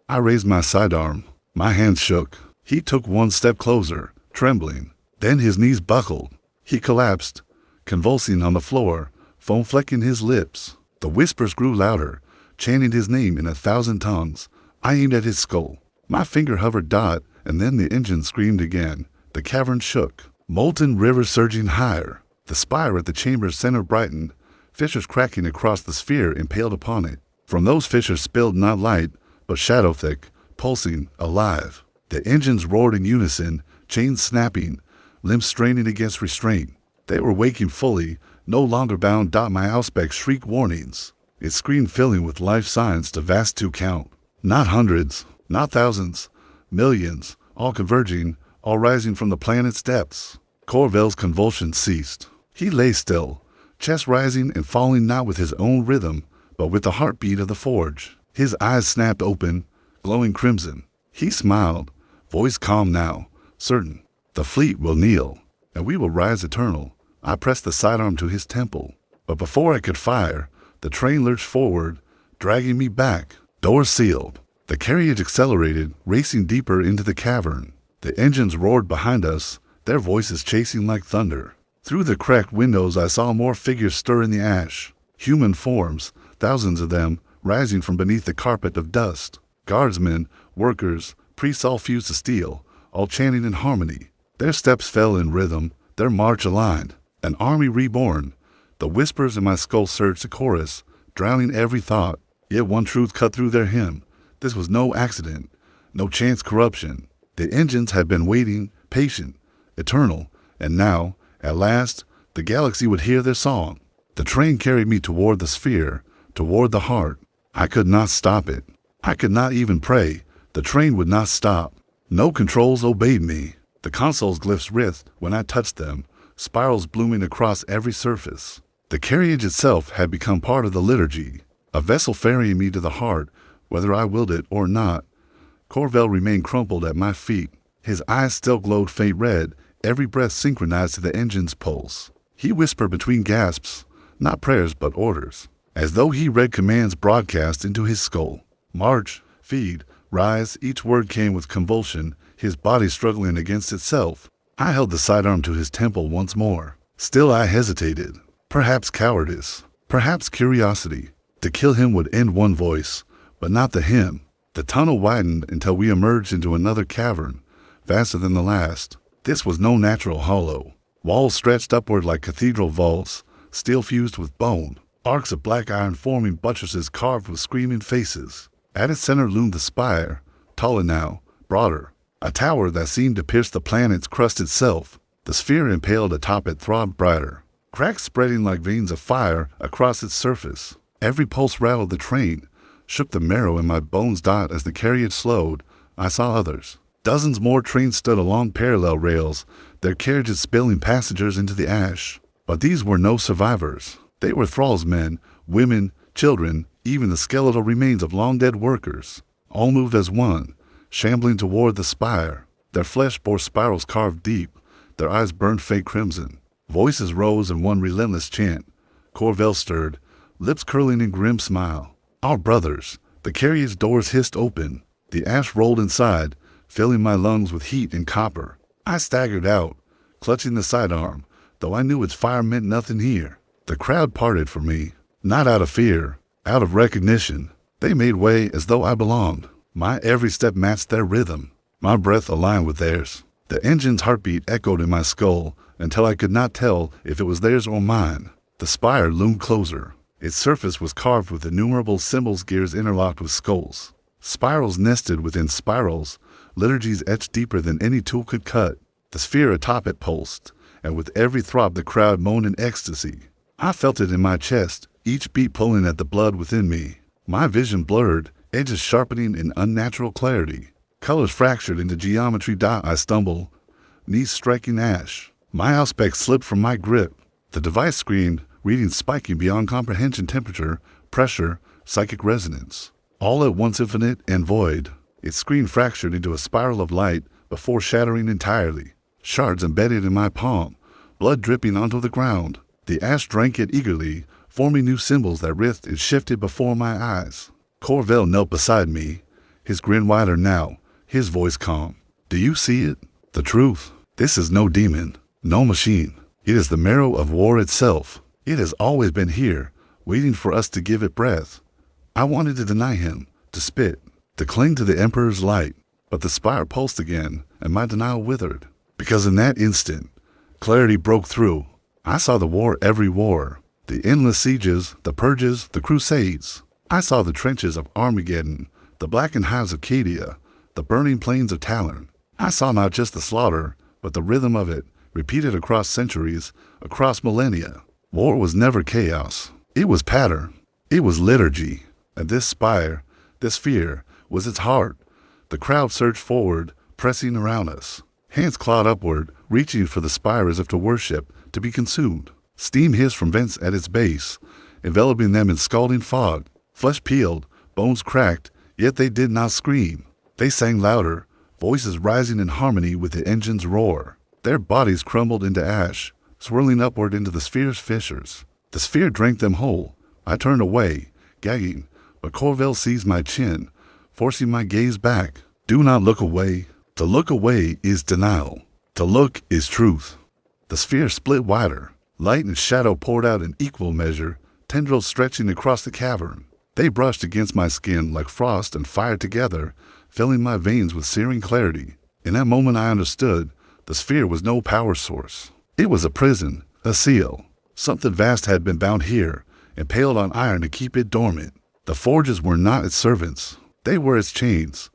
I raised my sidearm. My hands shook. He took one step closer, trembling. Then his knees buckled. He collapsed, convulsing on the floor, foam flecking his lips. The whispers grew louder, chanting his name in 1,000 tongues. I aimed at his skull. My finger hovered dot, and then the engine screamed again. The cavern shook. Molten rivers surging higher. The spire at the chamber's center brightened, fissures cracking across the sphere impaled upon it. From those fissures spilled not light, but shadow thick, pulsing, alive. The engines roared in unison, chains snapping, limbs straining against restraint. They were waking fully, no longer bound. My Auspex shrieked warnings. Its screen filling with life signs too vast to count. Not hundreds, not thousands, millions, all converging, all rising from the planet's depths. Corvel's convulsions ceased. He lay still, chest rising and falling not with his own rhythm, but with the heartbeat of the forge. His eyes snapped open, glowing crimson. He smiled, voice calm now, certain. The fleet will kneel, and we will rise eternal. I pressed the sidearm to his temple, but before I could fire, the train lurched forward, dragging me back. Doors sealed. The carriage accelerated, racing deeper into the cavern. The engines roared behind us, their voices chasing like thunder. Through the cracked windows I saw more figures stir in the ash. Human forms, thousands of them, rising from beneath the carpet of dust. Guardsmen, workers, priests all fused to steel, all chanting in harmony. Their steps fell in rhythm, their march aligned. An army reborn. The whispers in my skull surged to chorus, drowning every thought. Yet one truth cut through their hymn. This was no accident, no chance corruption. The engines had been waiting, patient, eternal, and now, at last, the galaxy would hear their song. The train carried me toward the sphere, toward the heart. I could not stop it. I could not even pray. The train would not stop. No controls obeyed me. The console's glyphs writhed when I touched them, spirals blooming across every surface. The carriage itself had become part of the liturgy, a vessel ferrying me to the heart, whether I willed it or not. Corvel remained crumpled at my feet. His eyes still glowed faint red, every breath synchronized to the engine's pulse. He whispered between gasps, not prayers but orders, as though he read commands broadcast into his skull. March, feed, rise, each word came with convulsion, his body struggling against itself. I held the sidearm to his temple once more. Still I hesitated. Perhaps cowardice, perhaps curiosity. To kill him would end one voice, but not the hymn. The tunnel widened until we emerged into another cavern, vaster than the last. This was no natural hollow. Walls stretched upward like cathedral vaults, steel fused with bone. Arcs of black iron forming buttresses carved with screaming faces. At its center loomed the spire, taller now, broader. A tower that seemed to pierce the planet's crust itself. The sphere impaled atop it throbbed brighter. Cracks spreading like veins of fire across its surface. Every pulse rattled the train, shook the marrow in my bones. As the carriage slowed, I saw others. Dozens more trains stood along parallel rails, their carriages spilling passengers into the ash. But these were no survivors. They were thralls, men, women, children, even the skeletal remains of long-dead workers. All moved as one, shambling toward the spire. Their flesh bore spirals carved deep, their eyes burned faint crimson. Voices rose in one relentless chant. Corvel stirred, lips curling in grim smile. Our brothers. The carriage doors hissed open. The ash rolled inside, filling my lungs with heat and copper. I staggered out, clutching the sidearm, though I knew its fire meant nothing here. The crowd parted for me, not out of fear, out of recognition. They made way as though I belonged. My every step matched their rhythm. My breath aligned with theirs. The engine's heartbeat echoed in my skull until I could not tell if it was theirs or mine. The spire loomed closer. Its surface was carved with innumerable symbols, gears interlocked with skulls. Spirals nested within spirals, liturgies etched deeper than any tool could cut. The sphere atop it pulsed, and with every throb the crowd moaned in ecstasy. I felt it in my chest, each beat pulling at the blood within me. My vision blurred, edges sharpening in unnatural clarity. Colors fractured into geometry. I stumbled, knees striking ash. My Auspex slipped from my grip. The device screamed, readings spiking beyond comprehension, temperature, pressure, psychic resonance. All at once infinite and void. Its screen fractured into a spiral of light before shattering entirely. Shards embedded in my palm, blood dripping onto the ground. The ash drank it eagerly, forming new symbols that writhed and shifted before my eyes. Corvel knelt beside me, his grin wider now, his voice calm. Do you see it? The truth. This is no demon, no machine. It is the marrow of war itself. It has always been here, waiting for us to give it breath. I wanted to deny him, to spit, to cling to the Emperor's light, but the spire pulsed again, and my denial withered. Because in that instant, clarity broke through. I saw the war every war, the endless sieges, the purges, the crusades. I saw the trenches of Armageddon, the blackened hives of Cadia, the burning plains of Talon. I saw not just the slaughter, but the rhythm of it, repeated across centuries, across millennia. War was never chaos. It was pattern. It was liturgy. And this spire, this fear, was its heart. The crowd surged forward, pressing around us. Hands clawed upward, reaching for the spire as if to worship, to be consumed. Steam hissed from vents at its base, enveloping them in scalding fog. Flesh peeled, bones cracked, yet they did not scream. They sang louder, voices rising in harmony with the engine's roar. Their bodies crumbled into ash, swirling upward into the sphere's fissures. The sphere drank them whole. I turned away, gagging, but Corvell seized my chin, forcing my gaze back. Do not look away. To look away is denial. To look is truth. The sphere split wider. Light and shadow poured out in equal measure, tendrils stretching across the cavern. They brushed against my skin like frost and fire together, filling my veins with searing clarity. In that moment I understood the sphere was no power source. It was a prison, a seal. Something vast had been bound here, impaled on iron to keep it dormant. The forges were not its servants. They were its chains.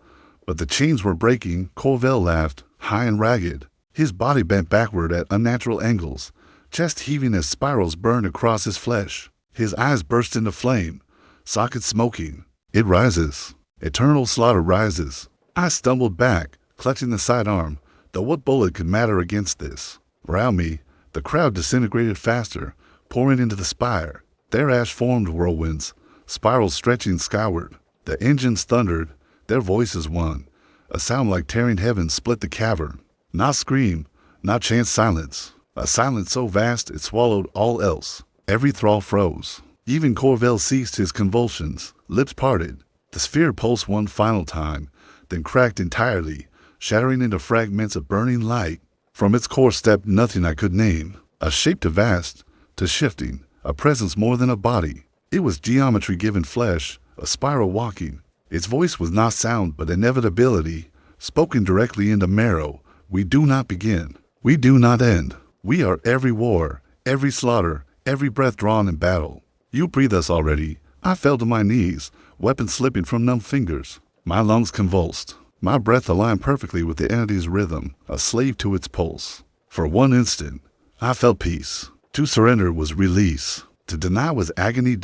But the chains were breaking. Corvell laughed, high and ragged. His body bent backward at unnatural angles, chest heaving as spirals burned across his flesh. His eyes burst into flame, sockets smoking. It rises. Eternal slaughter rises. I stumbled back, clutching the sidearm, though what bullet could matter against this? Around me, the crowd disintegrated faster, pouring into the spire. Their ash formed whirlwinds, spirals stretching skyward. The engines thundered, their voices won. A sound like tearing heaven split the cavern. Not scream, not chance silence. A silence so vast it swallowed all else. Every thrall froze. Even Corvell ceased his convulsions, lips parted. The sphere pulsed one final time, then cracked entirely, shattering into fragments of burning light. From its core stepped nothing I could name, a shape to vast, to shifting, a presence more than a body. It was geometry given flesh, a spiral walking. Its voice was not sound but inevitability, spoken directly into marrow. We do not begin. We do not end. We are every war, every slaughter, every breath drawn in battle. You breathe us already. I fell to my knees, weapon slipping from numb fingers. My lungs convulsed. My breath aligned perfectly with the entity's rhythm, a slave to its pulse. For one instant, I felt peace. To surrender was release. To deny was agony.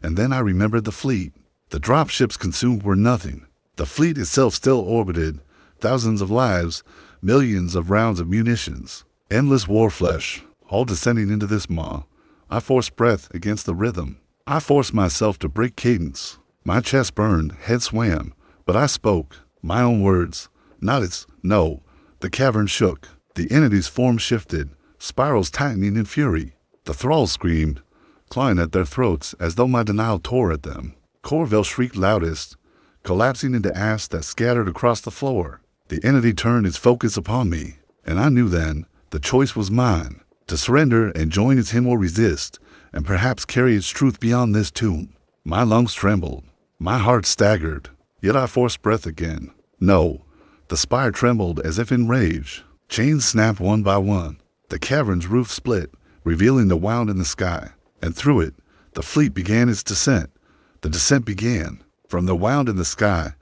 And then I remembered the fleet. The dropships consumed were nothing. The fleet itself still orbited, thousands of lives, millions of rounds of munitions. Endless war flesh, all descending into this maw. I forced breath against the rhythm. I forced myself to break cadence. My chest burned, head swam, but I spoke. My own words, not its. No. The cavern shook. The entity's form shifted, spirals tightening in fury. The thralls screamed, clawing at their throats as though my denial tore at them. Corvell shrieked loudest, collapsing into ash that scattered across the floor. The entity turned its focus upon me, and I knew then the choice was mine, to surrender and join its hymn or resist, and perhaps carry its truth beyond this tomb. My lungs trembled. My heart staggered. Yet I forced breath again. No. The spire trembled as if in rage. Chains snapped one by one. The cavern's roof split, revealing the wound in the sky. And through it, the fleet began its descent. The descent began. From the wound in the sky,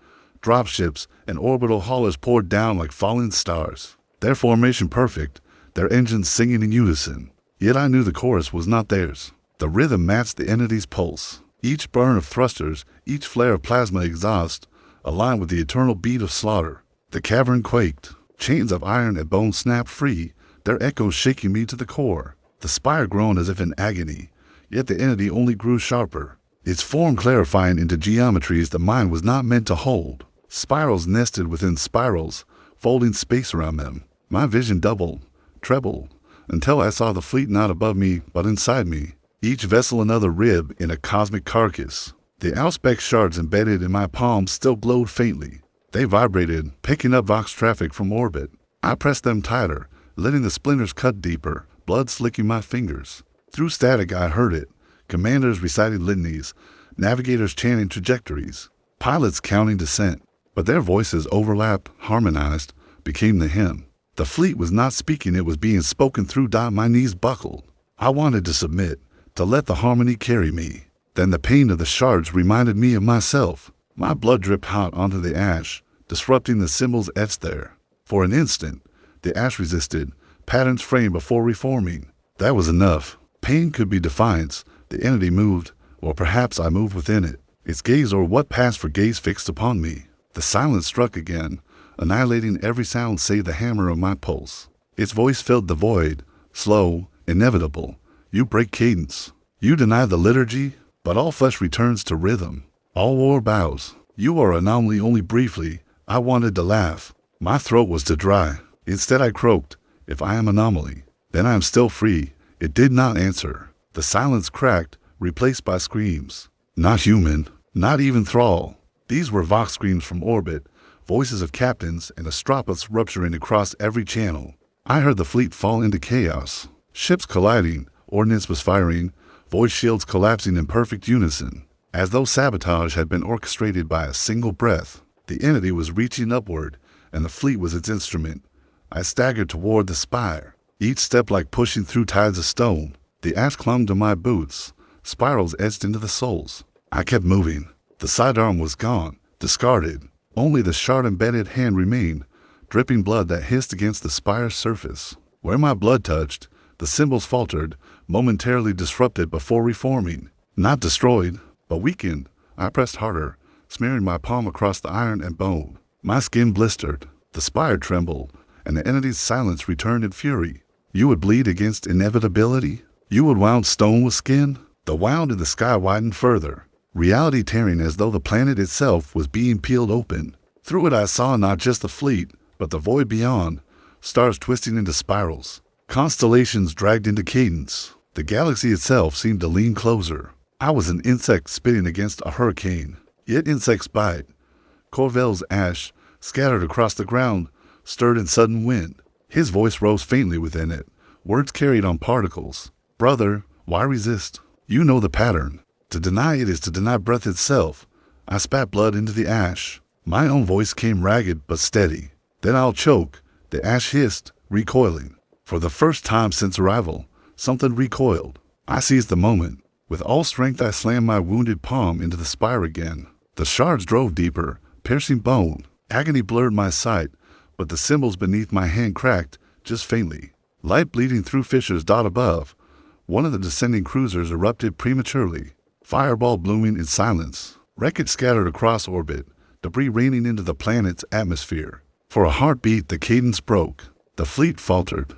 dropships and orbital haulers poured down like falling stars. Their formation perfect, their engines singing in unison. Yet I knew the chorus was not theirs. The rhythm matched the entity's pulse. Each burn of thrusters, each flare of plasma exhaust, aligned with the eternal beat of slaughter. The cavern quaked. Chains of iron and bone snapped free, their echoes shaking me to the core. The spire groaned as if in agony, yet the entity only grew sharper, its form clarifying into geometries the mind was not meant to hold. Spirals nested within spirals, folding space around them. My vision doubled, trebled, until I saw the fleet not above me but inside me. Each vessel another rib in a cosmic carcass. The Auspex shards embedded in my palms still glowed faintly. They vibrated, picking up Vox traffic from orbit. I pressed them tighter, letting the splinters cut deeper, blood slicking my fingers. Through static I heard it. Commanders reciting litanies, navigators chanting trajectories, pilots counting descent. But their voices overlapped, harmonized, became the hymn. The fleet was not speaking, it was being spoken through. My knees buckled. I wanted to submit, to let the harmony carry me. Then the pain of the shards reminded me of myself. My blood dripped hot onto the ash, disrupting the symbols etched there. For an instant, the ash resisted, patterns framed before reforming. That was enough. Pain could be defiance. The entity moved, or perhaps I moved within it. Its gaze, or what passed for gaze, fixed upon me. The silence struck again, annihilating every sound save the hammer of my pulse. Its voice filled the void, slow, inevitable. You break cadence. You deny the liturgy, but all flesh returns to rhythm. All war bows. You are anomaly only briefly. I wanted to laugh. My throat was too dry. Instead I croaked, if I am anomaly, then I am still free. It did not answer. The silence cracked, replaced by screams. Not human, not even thrall. These were vox screams from orbit, voices of captains and astropaths rupturing across every channel. I heard the fleet fall into chaos. Ships colliding, ordnance was firing, voice shields collapsing in perfect unison. As though sabotage had been orchestrated by a single breath, the entity was reaching upward, and the fleet was its instrument. I staggered toward the spire, each step like pushing through tides of stone. The ash clung to my boots, spirals etched into the soles. I kept moving. The sidearm was gone, discarded. Only the shard-embedded hand remained, dripping blood that hissed against the spire's surface. Where my blood touched, the symbols faltered, momentarily disrupted before reforming. Not destroyed, but weakened. I pressed harder, smearing my palm across the iron and bone. My skin blistered. The spire trembled, and the entity's silence returned in fury. You would bleed against inevitability? You would wound stone with skin? The wound in the sky widened further, reality tearing as though the planet itself was being peeled open. Through it I saw not just the fleet, but the void beyond, stars twisting into spirals, constellations dragged into cadence. The galaxy itself seemed to lean closer. I was an insect spitting against a hurricane. Yet insects bite. Corvel's ash, scattered across the ground, stirred in sudden wind. His voice rose faintly within it, words carried on particles. Brother, why resist? You know the pattern. To deny it is to deny breath itself. I spat blood into the ash. My own voice came ragged but steady. Then I'll choke. The ash hissed, recoiling. For the first time since arrival, something recoiled. I seized the moment. With all strength I slammed my wounded palm into the spire again. The shards drove deeper, piercing bone. Agony blurred my sight, but the symbols beneath my hand cracked, just faintly. Light bleeding through fissures dot above. One of the descending cruisers erupted prematurely. Fireball blooming in silence. Wreckage scattered across orbit, debris raining into the planet's atmosphere. For a heartbeat the cadence broke. The fleet faltered.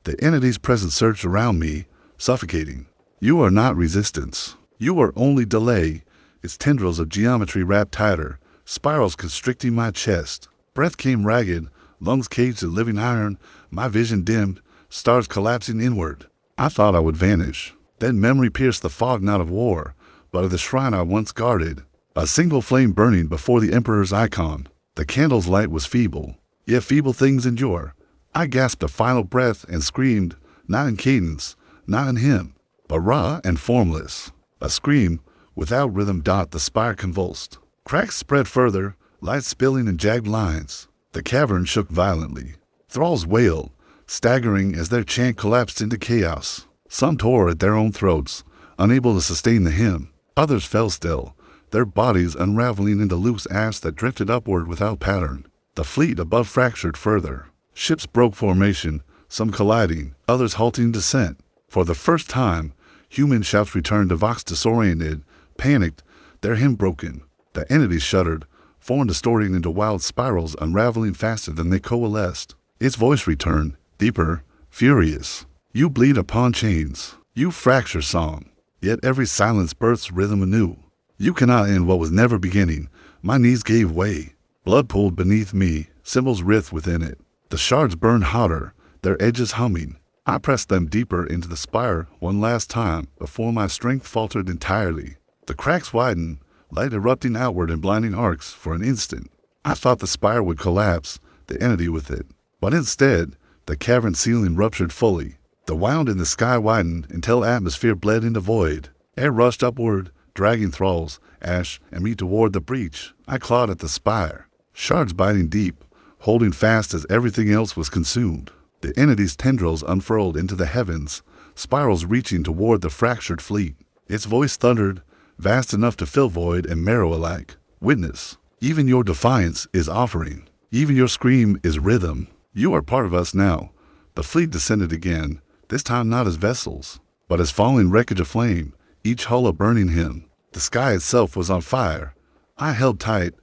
The entity's presence surged around me, suffocating. You are not resistance. You are only delay. Its tendrils of geometry wrapped tighter, spirals constricting my chest. Breath came ragged, lungs caged in living iron, my vision dimmed, stars collapsing inward. I thought I would vanish. Then memory pierced the fog not of war, but of the shrine I once guarded. A single flame burning before the Emperor's icon. The candle's light was feeble, yet feeble things endure. I gasped a final breath and screamed, not in cadence, not in hymn, but raw and formless. A scream, without rhythm. The spire convulsed. Cracks spread further, light spilling in jagged lines. The cavern shook violently. Thralls wailed, staggering as their chant collapsed into chaos. Some tore at their own throats, unable to sustain the hymn. Others fell still, their bodies unraveling into loose ash that drifted upward without pattern. The fleet above fractured further. Ships broke formation, some colliding, others halting descent. For the first time, human shouts returned to Vox, disoriented, panicked, their hymn broken. The entities shuddered, form distorting into wild spirals, unraveling faster than they coalesced. Its voice returned, deeper, furious. You bleed upon chains. You fracture song. Yet every silence births rhythm anew. You cannot end what was never beginning. My knees gave way. Blood pooled beneath me, symbols writhed within it. The shards burned hotter, their edges humming. I pressed them deeper into the spire one last time before my strength faltered entirely. The cracks widened, light erupting outward in blinding arcs for an instant. I thought the spire would collapse, the entity with it. But instead, the cavern ceiling ruptured fully. The wound in the sky widened until atmosphere bled into void. Air rushed upward, dragging thralls, ash, and me toward the breach. I clawed at the spire, shards biting deep, holding fast as everything else was consumed. The entity's tendrils unfurled into the heavens, spirals reaching toward the fractured fleet. Its voice thundered, vast enough to fill void and marrow alike. Witness, even your defiance is offering. Even your scream is rhythm. You are part of us now. The fleet descended again, this time not as vessels, but as falling wreckage aflame, each hull a burning hymn. The sky itself was on fire. I held tight,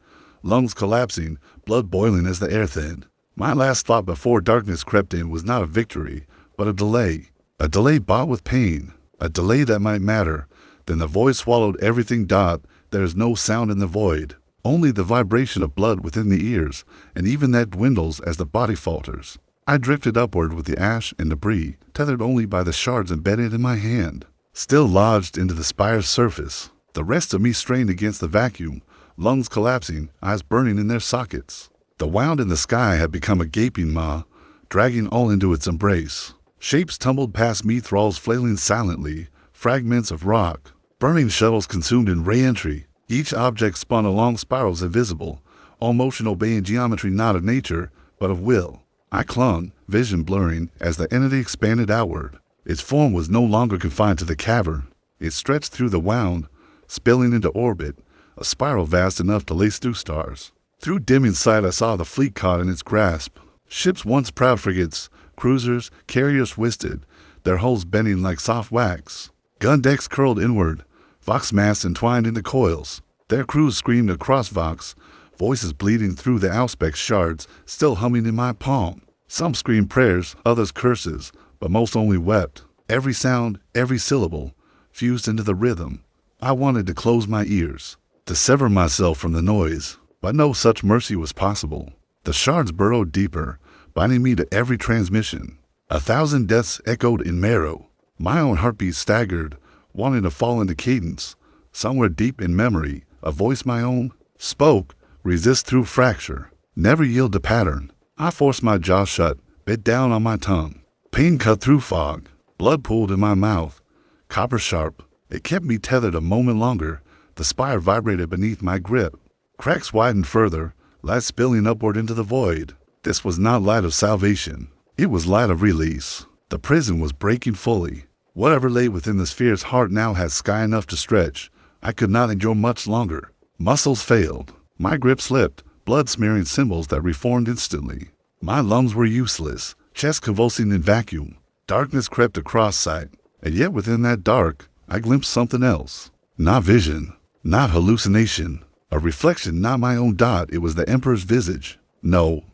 lungs collapsing, blood boiling as the air thinned. My last thought before darkness crept in was not a victory, but a delay. A delay bought with pain. A delay that might matter. Then the void swallowed everything. There is no sound in the void. Only the vibration of blood within the ears, and even that dwindles as the body falters. I drifted upward with the ash and debris, tethered only by the shards embedded in my hand, still lodged into the spire's surface. The rest of me strained against the vacuum, lungs collapsing, eyes burning in their sockets. The wound in the sky had become a gaping maw, dragging all into its embrace. Shapes tumbled past me, thralls flailing silently, fragments of rock, burning shuttles consumed in re-entry. Each object spun along spirals invisible, all motion obeying geometry not of nature, but of will. I clung, vision blurring, as the entity expanded outward. Its form was no longer confined to the cavern. It stretched through the wound, spilling into orbit, a spiral vast enough to lace through stars. Through dimming sight I saw the fleet caught in its grasp. Ships once proud frigates, cruisers, carriers twisted, their hulls bending like soft wax. Gun decks curled inward, vox masts entwined into coils. Their crews screamed across vox, voices bleeding through the auspex shards, still humming in my palm. Some screamed prayers, others curses, but most only wept. Every sound, every syllable, fused into the rhythm. I wanted to close my ears, to sever myself from the noise, but no such mercy was possible. The shards burrowed deeper, binding me to every transmission. 1,000 deaths echoed in marrow. My own heartbeat staggered, wanting to fall into cadence. Somewhere deep in memory, a voice my own spoke, resist through fracture, never yield to pattern. I forced my jaw shut, bit down on my tongue. Pain cut through fog, blood pooled in my mouth, copper sharp. It kept me tethered a moment longer. The spire vibrated beneath my grip. Cracks widened further, light spilling upward into the void. This was not light of salvation. It was light of release. The prison was breaking fully. Whatever lay within the sphere's heart now had sky enough to stretch. I could not endure much longer. Muscles failed. My grip slipped, blood smearing symbols that reformed instantly. My lungs were useless, chest convulsing in vacuum. Darkness crept across sight, and yet within that dark, I glimpsed something else. Not vision, not hallucination. A reflection, not my own. It was the Emperor's visage. No,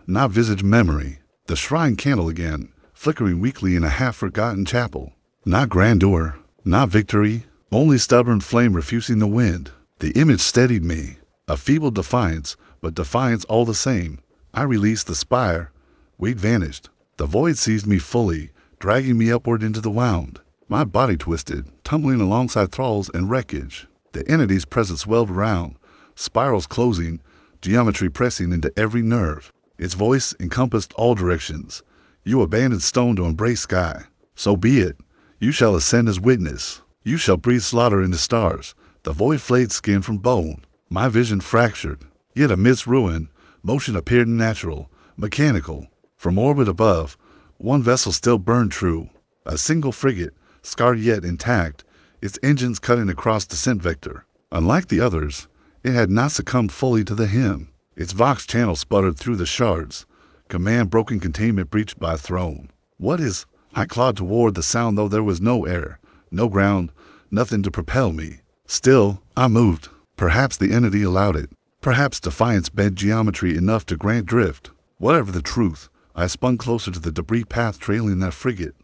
not visage memory. The shrine candle again, flickering weakly in a half-forgotten chapel. Not grandeur, not victory, only stubborn flame refusing the wind. The image steadied me. A feeble defiance, but defiance all the same. I released the spire. Weight vanished. The void seized me fully, dragging me upward into the wound. My body twisted, tumbling alongside thralls and wreckage. The entity's presence swelled around, spirals closing, geometry pressing into every nerve. Its voice encompassed all directions. You abandoned stone to embrace sky. So be it. You shall ascend as witness. You shall breathe slaughter into stars. The void flayed skin from bone. My vision fractured. Yet amidst ruin, motion appeared natural, mechanical. From orbit above, one vessel still burned true. A single frigate, scarred yet intact, its engines cutting across descent vector. Unlike the others, it had not succumbed fully to the hymn. Its vox channel sputtered through the shards. Command broken, containment breached by throne. What is? I clawed toward the sound, though there was no air, no ground, nothing to propel me. Still, I moved. Perhaps the entity allowed it. Perhaps defiance bent geometry enough to grant drift. Whatever the truth, I spun closer to the debris path trailing that frigate.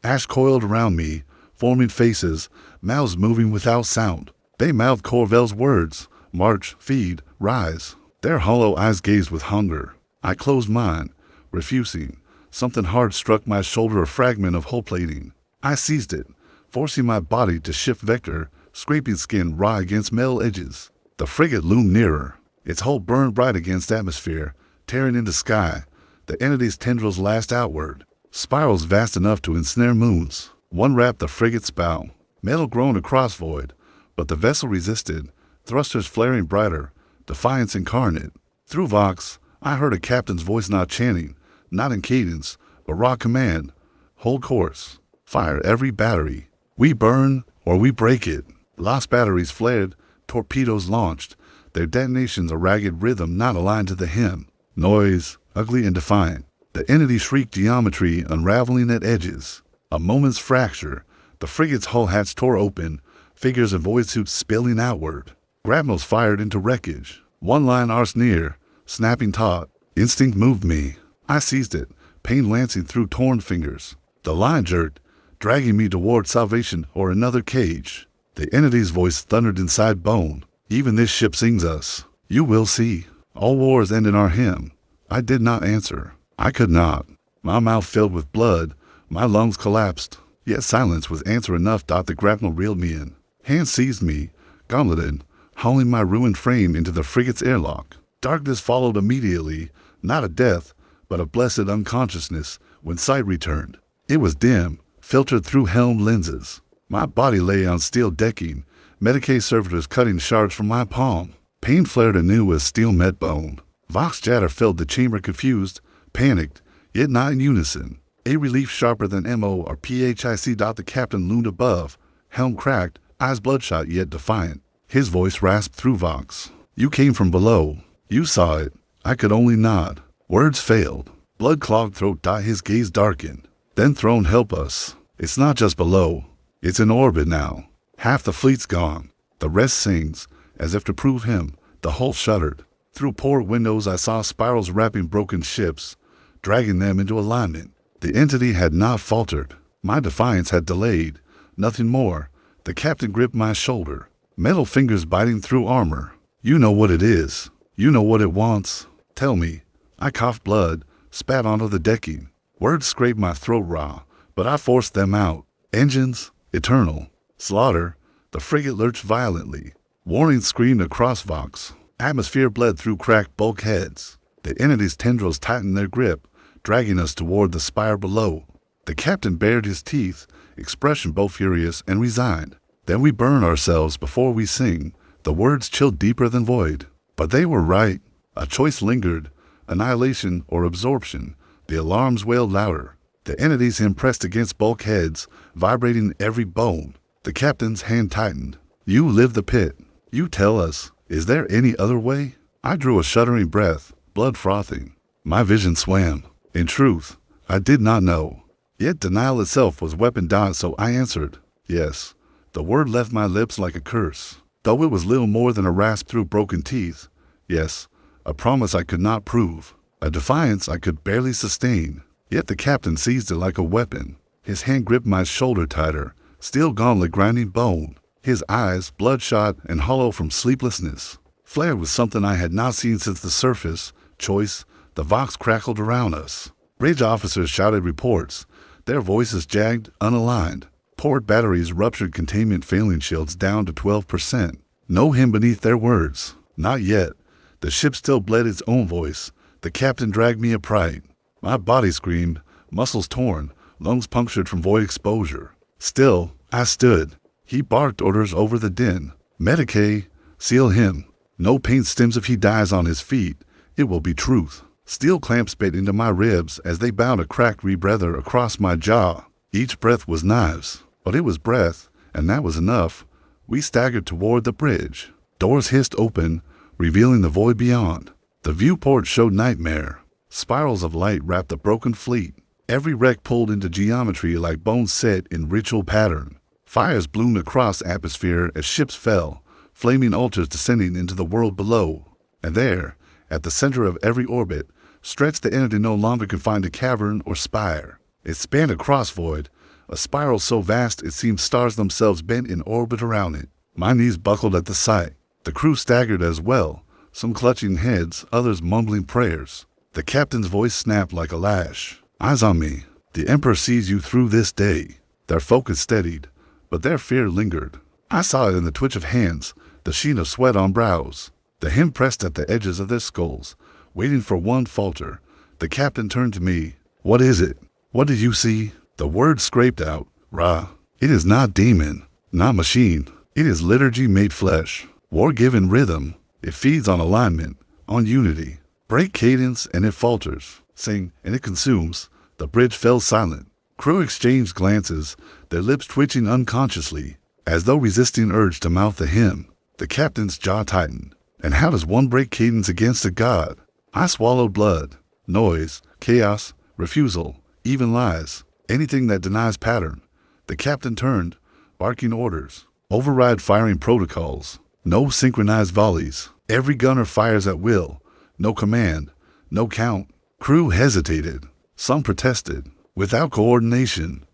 Ash coiled around me, forming faces, mouths moving without sound. They mouthed Corvel's words: march, feed, rise. Their hollow eyes gazed with hunger. I closed mine, refusing. Something hard struck my shoulder, a fragment of hull plating. I seized it, forcing my body to shift vector, scraping skin raw against metal edges. The frigate loomed nearer. Its hull burned bright against atmosphere, tearing into sky. The entity's tendrils lashed outward, spirals vast enough to ensnare moons. One wrapped the frigate's bow. Metal groaned across void, but the vessel resisted, thrusters flaring brighter, defiance incarnate. Through Vox, I heard a captain's voice not chanting, not in cadence, but raw command. Hold course. Fire every battery. We burn or we break it. Lost batteries flared, torpedoes launched, their detonations a ragged rhythm not aligned to the hymn. Noise, ugly and defiant. The entity shrieked geometry unraveling at edges. A moment's fracture. The frigate's hull hatch tore open, figures and void suits spilling outward. Grapnels fired into wreckage. One line arced near, snapping taut. Instinct moved me. I seized it, pain lancing through torn fingers. The line jerked, dragging me toward salvation or another cage. The entity's voice thundered inside bone. Even this ship sings us. You will see. All wars end in our hymn. I did not answer. I could not. My mouth filled with blood. My lungs collapsed. Yet silence was answer enough. The grapnel reeled me in. Hands seized me, gauntleted, hauling my ruined frame into the frigate's airlock. Darkness followed immediately, not a death, but a blessed unconsciousness when sight returned. It was dim, filtered through helm lenses. My body lay on steel decking, Medicaid servitors cutting shards from my palm. Pain flared anew as steel met bone. Vox chatter filled the chamber confused, panicked, yet not in unison. A relief sharper than MO or PHIC. The captain loomed above, helm cracked, eyes bloodshot yet defiant. His voice rasped through Vox. You came from below. You saw it. I could only nod. Words failed. Blood-clogged throat. His gaze darkened. Then throne help us. It's not just below. It's in orbit now. Half the fleet's gone. The rest sings, as if to prove him. The hull shuddered. Through port windows I saw spirals wrapping broken ships, dragging them into alignment. The entity had not faltered. My defiance had delayed. Nothing more. The captain gripped my shoulder. Metal fingers biting through armor. You know what it is. You know what it wants. Tell me. I coughed blood, spat onto the decking. Words scraped my throat raw, but I forced them out. Engines, eternal. Slaughter. The frigate lurched violently. Warning screamed across Vox. Atmosphere bled through cracked bulkheads. The entity's tendrils tightened their grip, dragging us toward the spire below. The captain bared his teeth, expression both furious and resigned. Then we burn ourselves before we sing. The words chilled deeper than void. But they were right. A choice lingered. Annihilation or absorption. The alarms wailed louder. The entity's hymn pressed against bulkheads, vibrating every bone. The captain's hand tightened. You live the pit. You tell us, is there any other way? I drew a shuddering breath, blood frothing. My vision swam. In truth, I did not know. Yet denial itself was weapon dot, so I answered, yes. The word left my lips like a curse, though it was little more than a rasp through broken teeth. Yes, a promise I could not prove, a defiance I could barely sustain. Yet the captain seized it like a weapon. His hand gripped my shoulder tighter, steel gauntlet grinding bone. His eyes, bloodshot and hollow from sleeplessness, flared with something I had not seen since the surface. Choice. The Vox crackled around us. Bridge officers shouted reports, their voices jagged, unaligned. Port batteries ruptured containment failing shields down to 12%. No hymn beneath their words. Not yet. The ship still bled its own voice. The captain dragged me upright. My body screamed, muscles torn, lungs punctured from void exposure. Still, I stood. He barked orders over the din. Medicaid, seal him. No pain stems if he dies on his feet. It will be truth. Steel clamps bit into my ribs as they bound a cracked rebreather across my jaw. Each breath was knives, but it was breath, and that was enough. We staggered toward the bridge. Doors hissed open, revealing the void beyond. The viewport showed nightmare. Spirals of light wrapped the broken fleet. Every wreck pulled into geometry like bones set in ritual pattern. Fires bloomed across atmosphere as ships fell, flaming altars descending into the world below. And there, at the center of every orbit, stretched the entity no longer confined to cavern or spire. It spanned across void, a spiral so vast it seemed stars themselves bent in orbit around it. My knees buckled at the sight. The crew staggered as well, some clutching heads, others mumbling prayers. The captain's voice snapped like a lash. Eyes on me. The Emperor sees you through this day. Their focus steadied, but their fear lingered. I saw it in the twitch of hands, the sheen of sweat on brows. The hymn pressed at the edges of their skulls, waiting for one falter. The captain turned to me. What is it? What did you see? The word scraped out. Ra. It is not demon, not machine. It is liturgy made flesh. War-given rhythm. It feeds on alignment, on unity. Break cadence and it falters. Sing and it consumes. The bridge fell silent. Crew exchanged glances, their lips twitching unconsciously, as though resisting urge to mouth the hymn. The captain's jaw tightened. And how does one break cadence against a god? I swallowed blood, noise, chaos, refusal, even lies, anything that denies pattern. The captain turned, barking orders. Override firing protocols. No synchronized volleys. Every gunner fires at will. No command, no count. Crew hesitated. Some protested. Without coordination.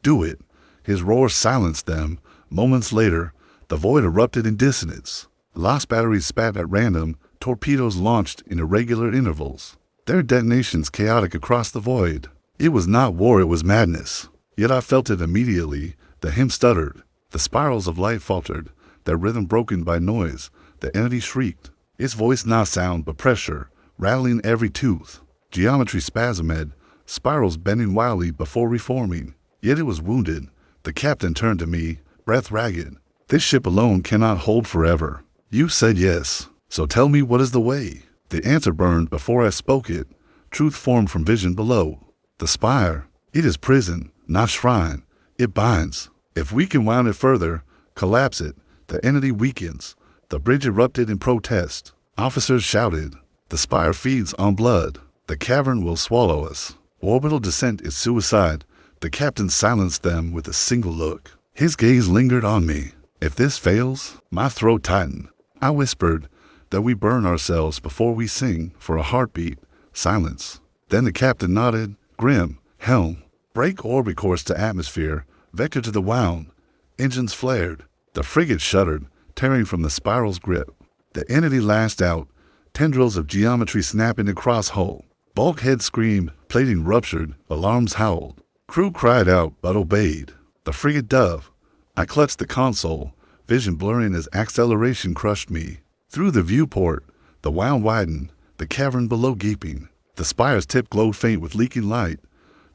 Do it. His roar silenced them. Moments later, the void erupted in dissonance. Lost batteries spat at random, torpedoes launched in irregular intervals. Their detonations chaotic across the void. It was not war, it was madness. Yet I felt it immediately. The hymn stuttered. The spirals of light faltered, their rhythm broken by noise. The entity shrieked. Its voice not sound, but pressure, rattling every tooth. Geometry spasmed, spirals bending wildly before reforming. Yet it was wounded. The captain turned to me, breath ragged. This ship alone cannot hold forever. You said yes, so tell me what is the way? The answer burned before I spoke it. Truth formed from vision below. The spire, it is prison, not shrine. It binds. If we can wound it further, collapse it, the entity weakens. The bridge erupted in protest. Officers shouted. The spire feeds on blood. The cavern will swallow us. Orbital descent is suicide. The captain silenced them with a single look. His gaze lingered on me. If this fails, my throat tightened. I whispered that we burn ourselves before we sing for a heartbeat. Silence. Then the captain nodded. Grim. Helm. Break orbit course to atmosphere. Vector to the wound. Engines flared. The frigate shuddered, tearing from the spiral's grip. The entity lashed out. Tendrils of geometry snapping across hull. Bulkhead screamed. Plating ruptured. Alarms howled. Crew cried out, but obeyed. The frigate dove. I clutched the console, vision blurring as acceleration crushed me. Through the viewport, the wound widened, the cavern below gaping. The spire's tip glowed faint with leaking light.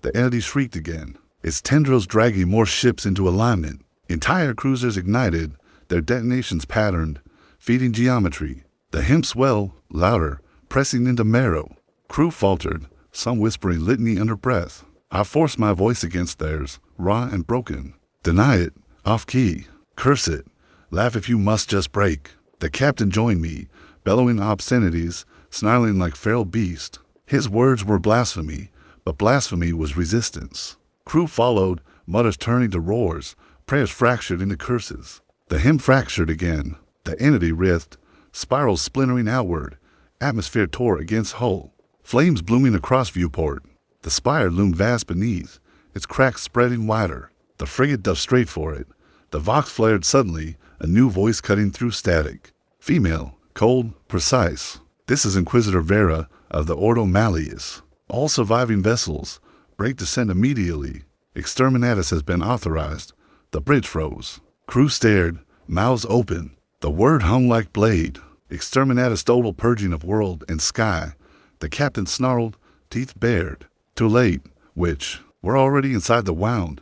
The entity shrieked again, its tendrils dragging more ships into alignment. Entire cruisers ignited, their detonations patterned, feeding geometry. The hymn swelled, louder, pressing into marrow. Crew faltered, some whispering litany under breath. I forced my voice against theirs, raw and broken. Deny it, off-key, curse it, laugh if you must just break. The captain joined me, bellowing obscenities, snarling like feral beast. His words were blasphemy, but blasphemy was resistance. Crew followed, mutters turning to roars, prayers fractured into curses. The hymn fractured again. The entity writhed, spirals splintering outward. Atmosphere tore against hull. Flames blooming across viewport. The spire loomed vast beneath, its cracks spreading wider. The frigate dove straight for it. The vox flared suddenly, a new voice cutting through static. Female, cold, precise. This is Inquisitor Vera of the Ordo Malleus. All surviving vessels, break descent immediately. Exterminatus has been authorized. The bridge froze. Crew stared, mouths open. The word hung like blade. Exterminatus total purging of world and sky. The captain snarled, teeth bared. Too late, witch. We're already inside the wound.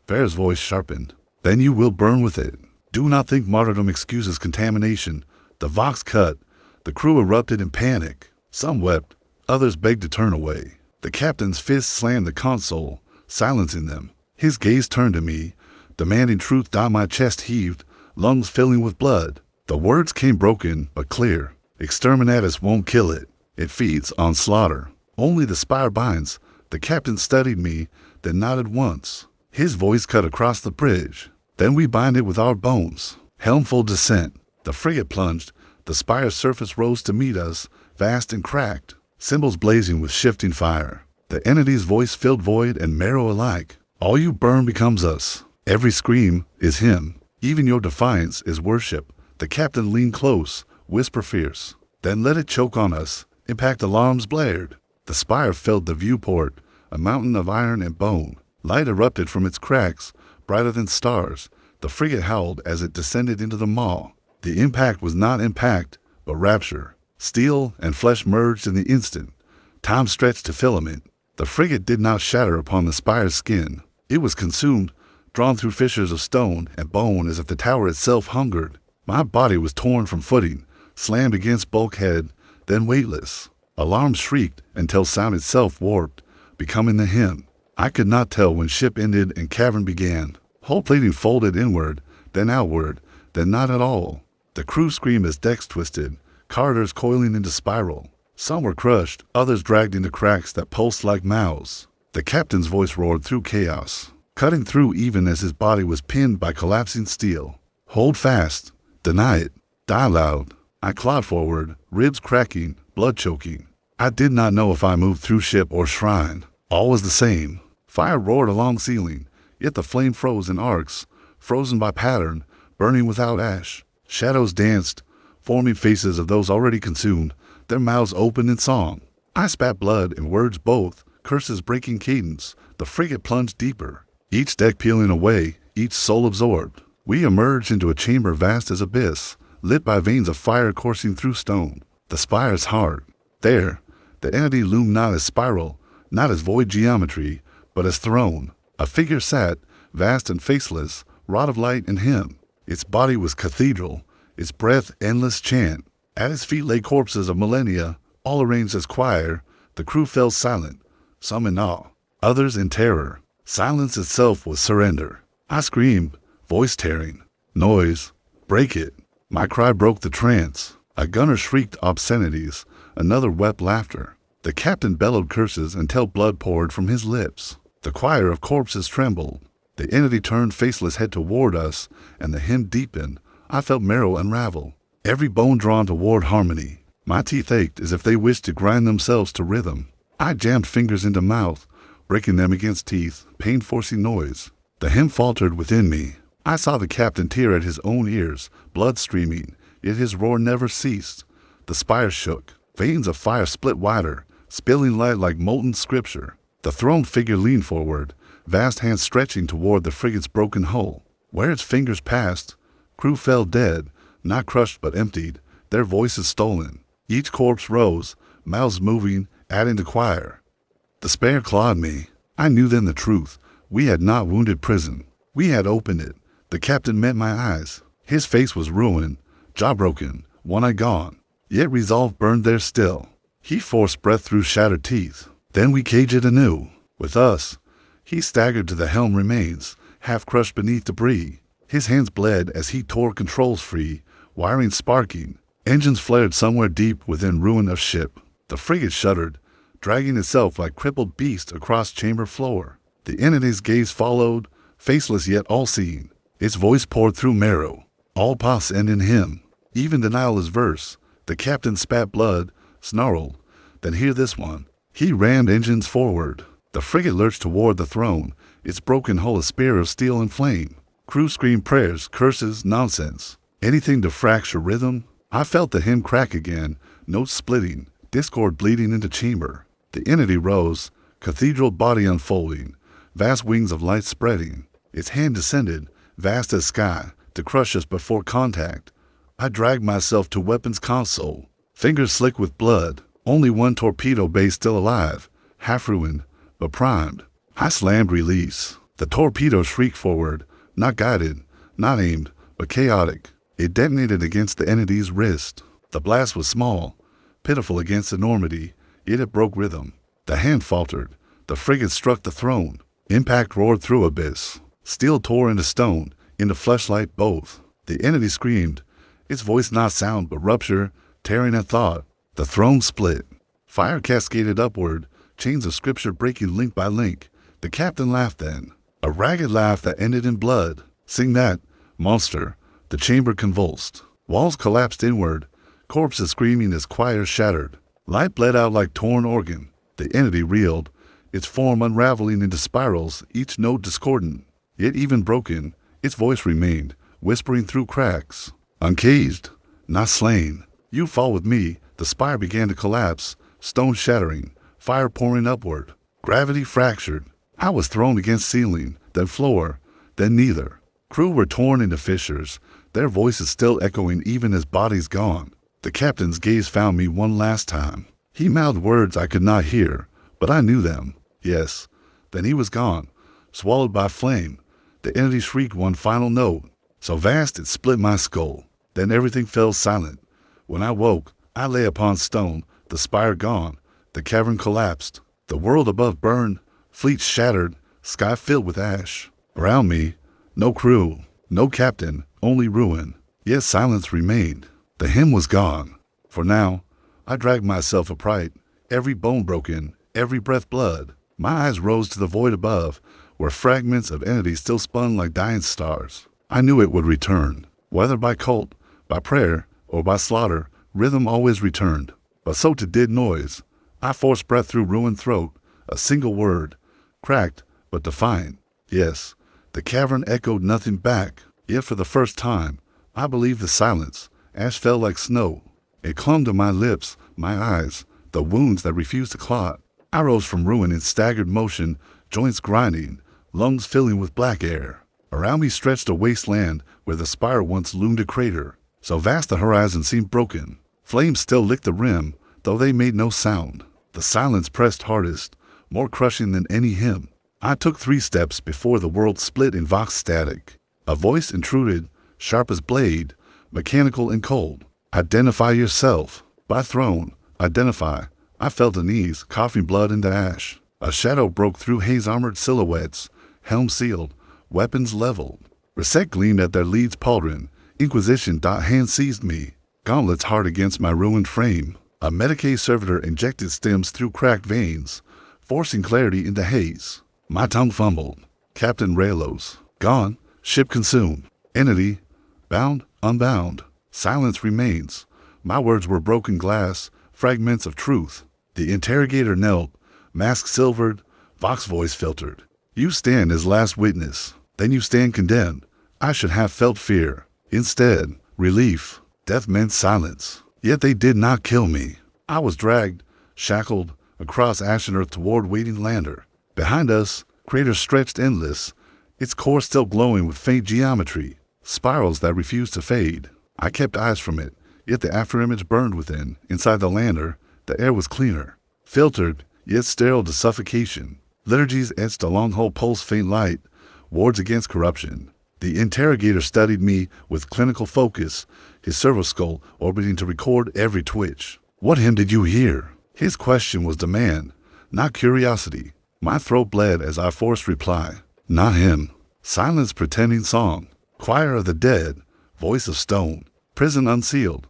Vera's voice sharpened. Then you will burn with it. Do not think martyrdom excuses contamination. The vox cut. The crew erupted in panic. Some wept. Others begged to turn away. The captain's fist slammed the console, silencing them. His gaze turned to me, demanding truth. Down my chest heaved, lungs filling with blood. The words came broken, but clear. Exterminatus won't kill it. It feeds on slaughter. Only the spire binds. The captain studied me, then nodded once. His voice cut across the bridge. Then we bind it with our bones. Helmful descent. The frigate plunged. The spire's surface rose to meet us, vast and cracked. Symbols blazing with shifting fire. The entity's voice filled void and marrow alike. All you burn becomes us. Every scream is him. Even your defiance is worship. The captain leaned close, whisper fierce. Then let it choke on us. Impact alarms blared. The spire filled the viewport, a mountain of iron and bone. Light erupted from its cracks, brighter than stars. The frigate howled as it descended into the maw. The impact was not impact, but rapture. Steel and flesh merged in the instant. Time stretched to filament. The frigate did not shatter upon the spire's skin. It was consumed, drawn through fissures of stone and bone as if the tower itself hungered. My body was torn from footing, slammed against bulkhead, then weightless. Alarms shrieked until sound itself warped, becoming the hymn. I could not tell when ship ended and cavern began. Hull plating folded inward, then outward, then not at all. The crew screamed as decks twisted, corridors coiling into spiral. Some were crushed, others dragged into cracks that pulsed like mouths. The captain's voice roared through chaos, cutting through even as his body was pinned by collapsing steel. Hold fast. Deny it. Die loud. I clawed forward, ribs cracking, blood choking. I did not know if I moved through ship or shrine. All was the same. Fire roared along ceiling, yet the flame froze in arcs, frozen by pattern, burning without ash. Shadows danced, forming faces of those already consumed, their mouths open in song. I spat blood and words both, curses breaking cadence. The frigate plunged deeper, each deck peeling away, each soul absorbed. We emerged into a chamber vast as abyss, lit by veins of fire coursing through stone. The spire's heart. There, the entity loomed not as spiral, not as void geometry, but as throne. A figure sat, vast and faceless, rod of light and hymn. Its body was cathedral, its breath endless chant. At its feet lay corpses of millennia, all arranged as choir. The crew fell silent, some in awe, others in terror. Silence itself was surrender. I screamed, voice tearing. Noise. Break it. My cry broke the trance. A gunner shrieked obscenities. Another wept laughter. The captain bellowed curses until blood poured from his lips. The choir of corpses trembled. The entity turned faceless head toward us, and the hymn deepened. I felt marrow unravel, every bone drawn toward harmony. My teeth ached as if they wished to grind themselves to rhythm. I jammed fingers into mouth, breaking them against teeth, pain forcing noise. The hymn faltered within me. I saw the captain tear at his own ears, blood streaming, yet his roar never ceased. The spire shook. Veins of fire split wider, spilling light like molten scripture. The throned figure leaned forward, vast hands stretching toward the frigate's broken hull. Where its fingers passed, crew fell dead, not crushed but emptied, their voices stolen. Each corpse rose, mouths moving, adding to choir. Despair clawed me. I knew then the truth. We had not wounded prison. We had opened it. The captain met my eyes. His face was ruined, jaw broken, one eye gone. Yet resolve burned there still. He forced breath through shattered teeth. Then we caged it anew. With us, he staggered to the helm remains, half crushed beneath debris. His hands bled as he tore controls free, wiring sparking. Engines flared somewhere deep within ruin of ship. The frigate shuddered, dragging itself like crippled beast across chamber floor. The entity's gaze followed, faceless yet all-seeing. Its voice poured through marrow. All paths end in him. Even denial is verse. The captain spat blood, snarled. Then hear this one. He rammed engines forward. The frigate lurched toward the throne, its broken hull a spear of steel and flame. Crew screamed prayers, curses, nonsense. Anything to fracture rhythm. I felt the hymn crack again, notes splitting, discord bleeding into chamber. The entity rose, cathedral body unfolding, vast wings of light spreading. Its hand descended, vast as sky, to crush us before contact. I dragged myself to weapons console, fingers slick with blood. Only one torpedo bay still alive, half ruined, but primed. I slammed release. The torpedo shrieked forward, not guided, not aimed, but chaotic. It detonated against the entity's wrist. The blast was small, pitiful against enormity, yet it broke rhythm. The hand faltered. The frigate struck the throne. Impact roared through abyss. Steel tore into stone, into fleshlight both. The entity screamed, its voice not sound but rupture, tearing at thought. The throne split. Fire cascaded upward, chains of scripture breaking link by link. The captain laughed then, a ragged laugh that ended in blood. Sing that, monster. The chamber convulsed. Walls collapsed inward, corpses screaming as choirs shattered. Light bled out like torn organ. The entity reeled, its form unraveling into spirals, each note discordant. Yet even broken, its voice remained, whispering through cracks. Uncaged, not slain. You fall with me. The spire began to collapse, stone shattering, fire pouring upward. Gravity fractured. I was thrown against ceiling, then floor, then neither. Crew were torn into fissures, their voices still echoing even as bodies gone. The captain's gaze found me one last time. He mouthed words I could not hear, but I knew them. Yes. Then he was gone, swallowed by flame. The entity shrieked one final note, so vast it split my skull. Then everything fell silent. When I woke, I lay upon stone, the spire gone, the cavern collapsed. The world above burned, fleet shattered, sky filled with ash. Around me, no crew, no captain, only ruin. Yet silence remained. The hymn was gone. For now, I dragged myself upright, every bone broken, every breath blood. My eyes rose to the void above, where fragments of entities still spun like dying stars. I knew it would return. Whether by cult, by prayer, or by slaughter, rhythm always returned. But so too did noise. I forced breath through ruined throat, a single word, cracked but defiant. Yes, the cavern echoed nothing back. Yet for the first time, I believed the silence. Ash fell like snow. It clung to my lips, my eyes, the wounds that refused to clot. I rose from ruin in staggered motion, joints grinding, lungs filling with black air. Around me stretched a wasteland where the spire once loomed a crater. So vast the horizon seemed broken. Flames still licked the rim, though they made no sound. The silence pressed hardest, more crushing than any hymn. I took 3 steps before the world split in vox static. A voice intruded, sharp as blade, mechanical and cold. Identify yourself. By throne, identify. I felt a knees, coughing blood into ash. A shadow broke through haze-armored silhouettes, helm sealed, weapons leveled. Reset gleamed at their lead's pauldron. Inquisition hand seized me, gauntlets hard against my ruined frame. A Medicaid servitor injected stems through cracked veins, forcing clarity into haze. My tongue fumbled. Captain Raylos, gone, ship consumed. Entity, bound, unbound. Silence remains. My words were broken glass, fragments of truth. The interrogator knelt, mask silvered, vox voice filtered. You stand as last witness. Then you stand condemned. I should have felt fear. Instead, relief. Death meant silence. Yet they did not kill me. I was dragged, shackled, across ashen earth toward waiting lander. Behind us, crater stretched endless, its core still glowing with faint geometry, spirals that refused to fade. I kept eyes from it, yet the afterimage burned within. Inside the lander, the air was cleaner, filtered, yet sterile to suffocation. Liturgies etched a long-hole pulse faint light, wards against corruption. The interrogator studied me with clinical focus, his servoskull orbiting to record every twitch. What hymn did you hear? His question was demand, not curiosity. My throat bled as I forced reply. Not him. Silence pretending song. Choir of the dead. Voice of stone. Prison unsealed.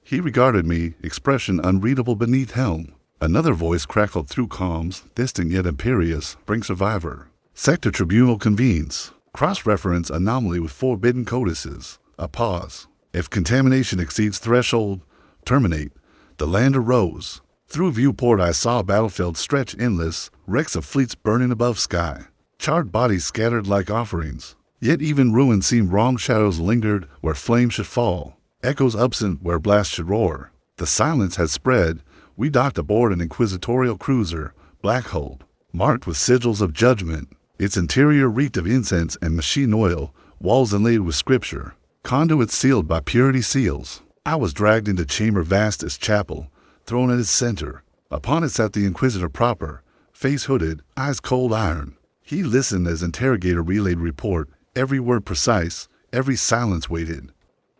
He regarded me, expression unreadable beneath helm. Another voice crackled through calms, distant yet imperious. Bring survivor. Sector tribunal convenes. Cross-reference anomaly with forbidden codices. A pause. If contamination exceeds threshold, terminate. The land arose. Through viewport I saw a battlefield stretch endless, wrecks of fleets burning above sky. Charred bodies scattered like offerings. Yet even ruin seemed wrong, shadows lingered where flame should fall. Echoes absent where blast should roar. The silence had spread. We docked aboard an inquisitorial cruiser, black-hulled, marked with sigils of judgment. Its interior reeked of incense and machine oil, walls inlaid with scripture, conduits sealed by purity seals. I was dragged into chamber vast as chapel, thrown at its center. Upon it sat the inquisitor proper, face hooded, eyes cold iron. He listened as interrogator relayed report, every word precise, every silence weighted.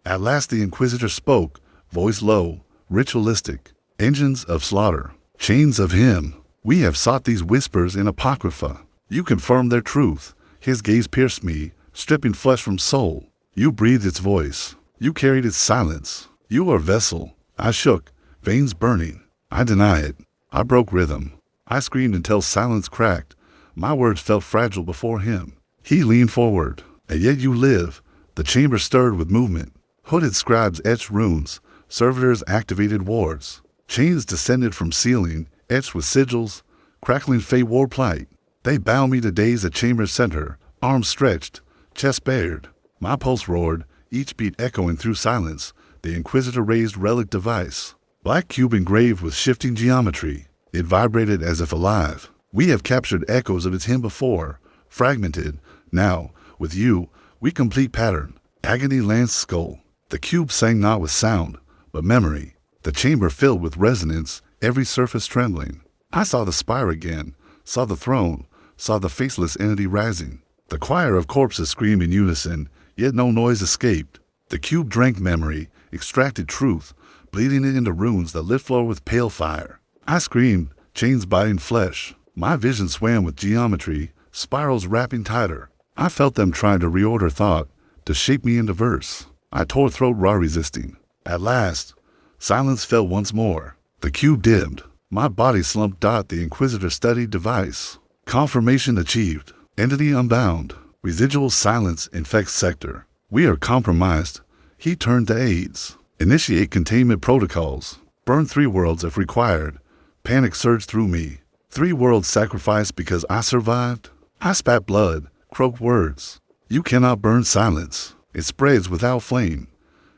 At last the inquisitor spoke, voice low, ritualistic. Engines of slaughter, chains of him. We have sought these whispers in apocrypha. You confirmed their truth. His gaze pierced me, stripping flesh from soul. You breathed its voice. You carried its silence. You are vessel. I shook, veins burning. I deny it. I broke rhythm. I screamed until silence cracked. My words felt fragile before him. He leaned forward. And yet you live. The chamber stirred with movement. Hooded scribes etched runes. Servitors activated wards. Chains descended from ceiling, etched with sigils, crackling fey war plight. They bound me to days at chamber's center, arms stretched, chest bared. My pulse roared, each beat echoing through silence. The inquisitor raised relic device. Black cube engraved with shifting geometry. It vibrated as if alive. We have captured echoes of its hymn before, fragmented. Now, with you, we complete pattern. Agony lanced skull. The cube sang not with sound, but memory. The chamber filled with resonance, every surface trembling. I saw the spire again, saw the throne, saw the faceless entity rising. The choir of corpses screamed in unison, yet no noise escaped. The cube drank memory, extracted truth, bleeding it into runes that lit floor with pale fire. I screamed, chains biting flesh. My vision swam with geometry, spirals wrapping tighter. I felt them trying to reorder thought, to shape me into verse. I tore throat raw resisting. At last, silence fell once more. The cube dimmed. My body slumped. The Inquisitor studied device. Confirmation achieved. Entity unbound. Residual silence infects sector. We are compromised. He turned to aids. Initiate containment protocols. Burn 3 worlds if required. Panic surged through me. 3 worlds sacrificed because I survived. I spat blood, croaked words. You cannot burn silence. It spreads without flame.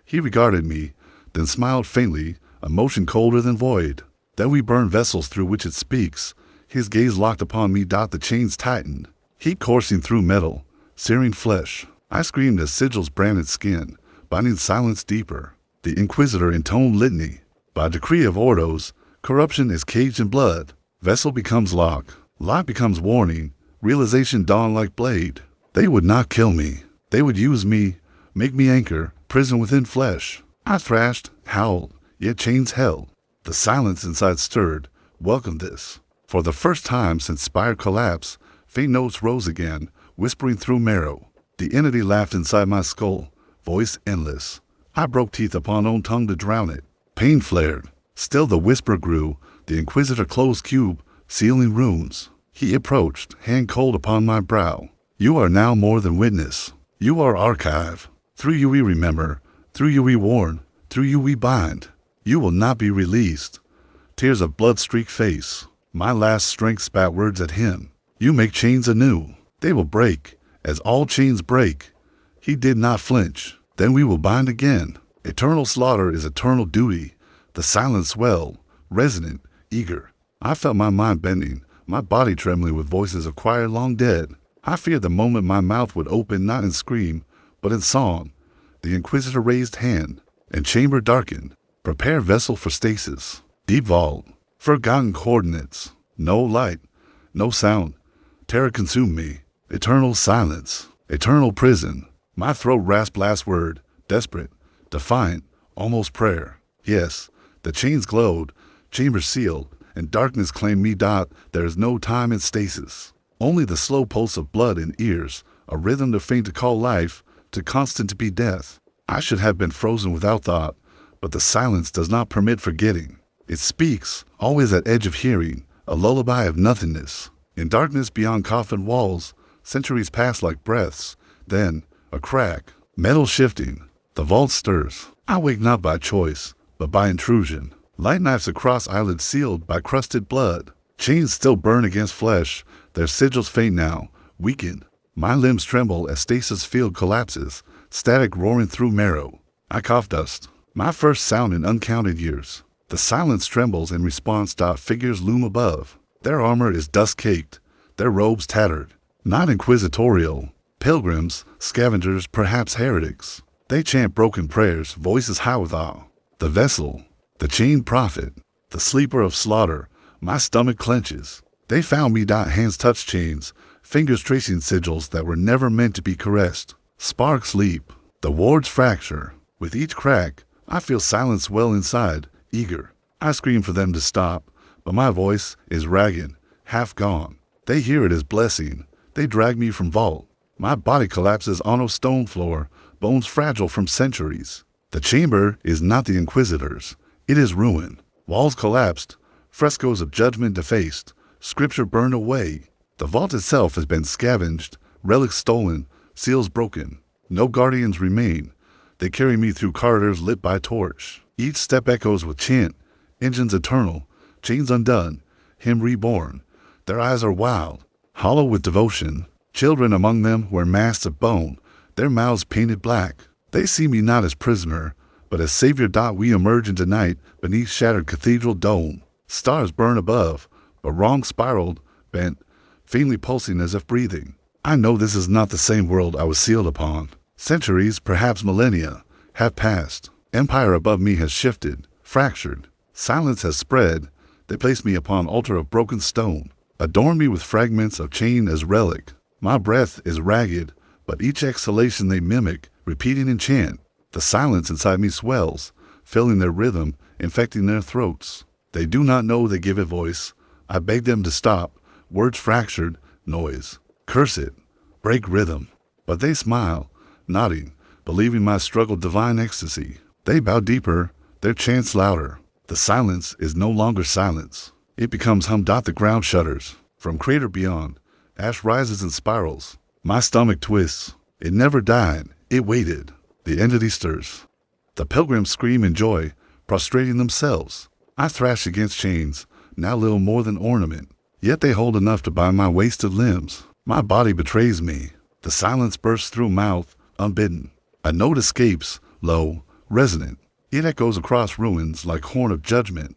He regarded me, then smiled faintly, a motion colder than void. Then we burn vessels through which it speaks. His gaze locked upon me. The chains tightened. Heat coursing through metal, searing flesh. I screamed as sigils branded skin, binding silence deeper. The Inquisitor intoned litany. By decree of Ordos, corruption is caged in blood. Vessel becomes lock. Lock becomes warning. Realization dawned like blade. They would not kill me. They would use me, make me anchor, prison within flesh. I thrashed, howled, yet chains held. The silence inside stirred, welcomed this. For the first time since Spire collapse, faint notes rose again, whispering through marrow. The entity laughed inside my skull, voice endless. I broke teeth upon own tongue to drown it. Pain flared. Still the whisper grew. The Inquisitor closed cube, sealing runes. He approached, hand cold upon my brow. You are now more than witness. You are archive. Through you we remember. Through you we warn. Through you we bind. You will not be released. Tears of blood-streaked face. My last strength spat words at him. You make chains anew. They will break, as all chains break. He did not flinch. Then we will bind again. Eternal slaughter is eternal duty. The silence swelled, resonant, eager. I felt my mind bending, my body trembling with voices acquired long dead. I feared the moment my mouth would open not in scream, but in song. The Inquisitor raised hand, and chamber darkened. Prepare vessel for stasis. Deep vault. Forgotten coordinates. No light. No sound. Terror consumed me. Eternal silence. Eternal prison. My throat rasped last word. Desperate. Defiant. Almost prayer. Yes, the chains glowed. Chamber sealed. And darkness claimed me. There is no time in stasis. Only the slow pulse of blood in ears. A rhythm too faint to call life. Too constant to be death. I should have been frozen without thought. But the silence does not permit forgetting. It speaks, always at edge of hearing, a lullaby of nothingness. In darkness beyond coffin walls, centuries pass like breaths. Then, a crack, metal shifting. The vault stirs. I wake not by choice, but by intrusion. Light knives across eyelids sealed by crusted blood. Chains still burn against flesh, their sigils faint now, weakened. My limbs tremble as stasis field collapses, static roaring through marrow. I cough dust. My first sound in uncounted years. The silence trembles in response. Figures loom above. Their armor is dust-caked, their robes tattered. Not inquisitorial. Pilgrims, scavengers, perhaps heretics. They chant broken prayers, voices high with awe. The vessel, the chained prophet, the sleeper of slaughter. My stomach clenches. They found me. Hands touch chains, fingers tracing sigils that were never meant to be caressed. Sparks leap. The wards fracture. With each crack, I feel silence well inside, eager. I scream for them to stop, but my voice is ragged, half gone. They hear it as blessing. They drag me from vault. My body collapses on a stone floor, bones fragile from centuries. The chamber is not the Inquisitor's. It is ruin. Walls collapsed, frescoes of judgment defaced, scripture burned away. The vault itself has been scavenged, relics stolen, seals broken. No guardians remain. They carry me through corridors lit by torch. Each step echoes with chant. Engines eternal, chains undone, him reborn. Their eyes are wild, hollow with devotion. Children among them wear masks of bone, their mouths painted black. They see me not as prisoner, but as savior. We emerge into night beneath shattered cathedral dome. Stars burn above, but wrong spiraled, bent, faintly pulsing as if breathing. I know this is not the same world I was sealed upon. Centuries, perhaps millennia, have passed. Empire above me has shifted, fractured. Silence has spread. They place me upon altar of broken stone. adorn me with fragments of chain as relic. My breath is ragged, but each exhalation they mimic, repeating in chant. The silence inside me swells, filling their rhythm, infecting their throats. They do not know they give it voice. I beg them to stop, words fractured, noise. Curse it, break rhythm. But they smile, nodding, believing my struggle divine ecstasy. They bow deeper, their chants louder. The silence is no longer silence. It becomes hum. The ground shudders. From crater beyond, ash rises and spirals. My stomach twists. It never died. It waited. The entity stirs. The pilgrims scream in joy, prostrating themselves. I thrash against chains, now little more than ornament. Yet they hold enough to bind my wasted limbs. My body betrays me. The silence bursts through mouth, unbidden. A note escapes, low, resonant. It echoes across ruins like horn of judgment.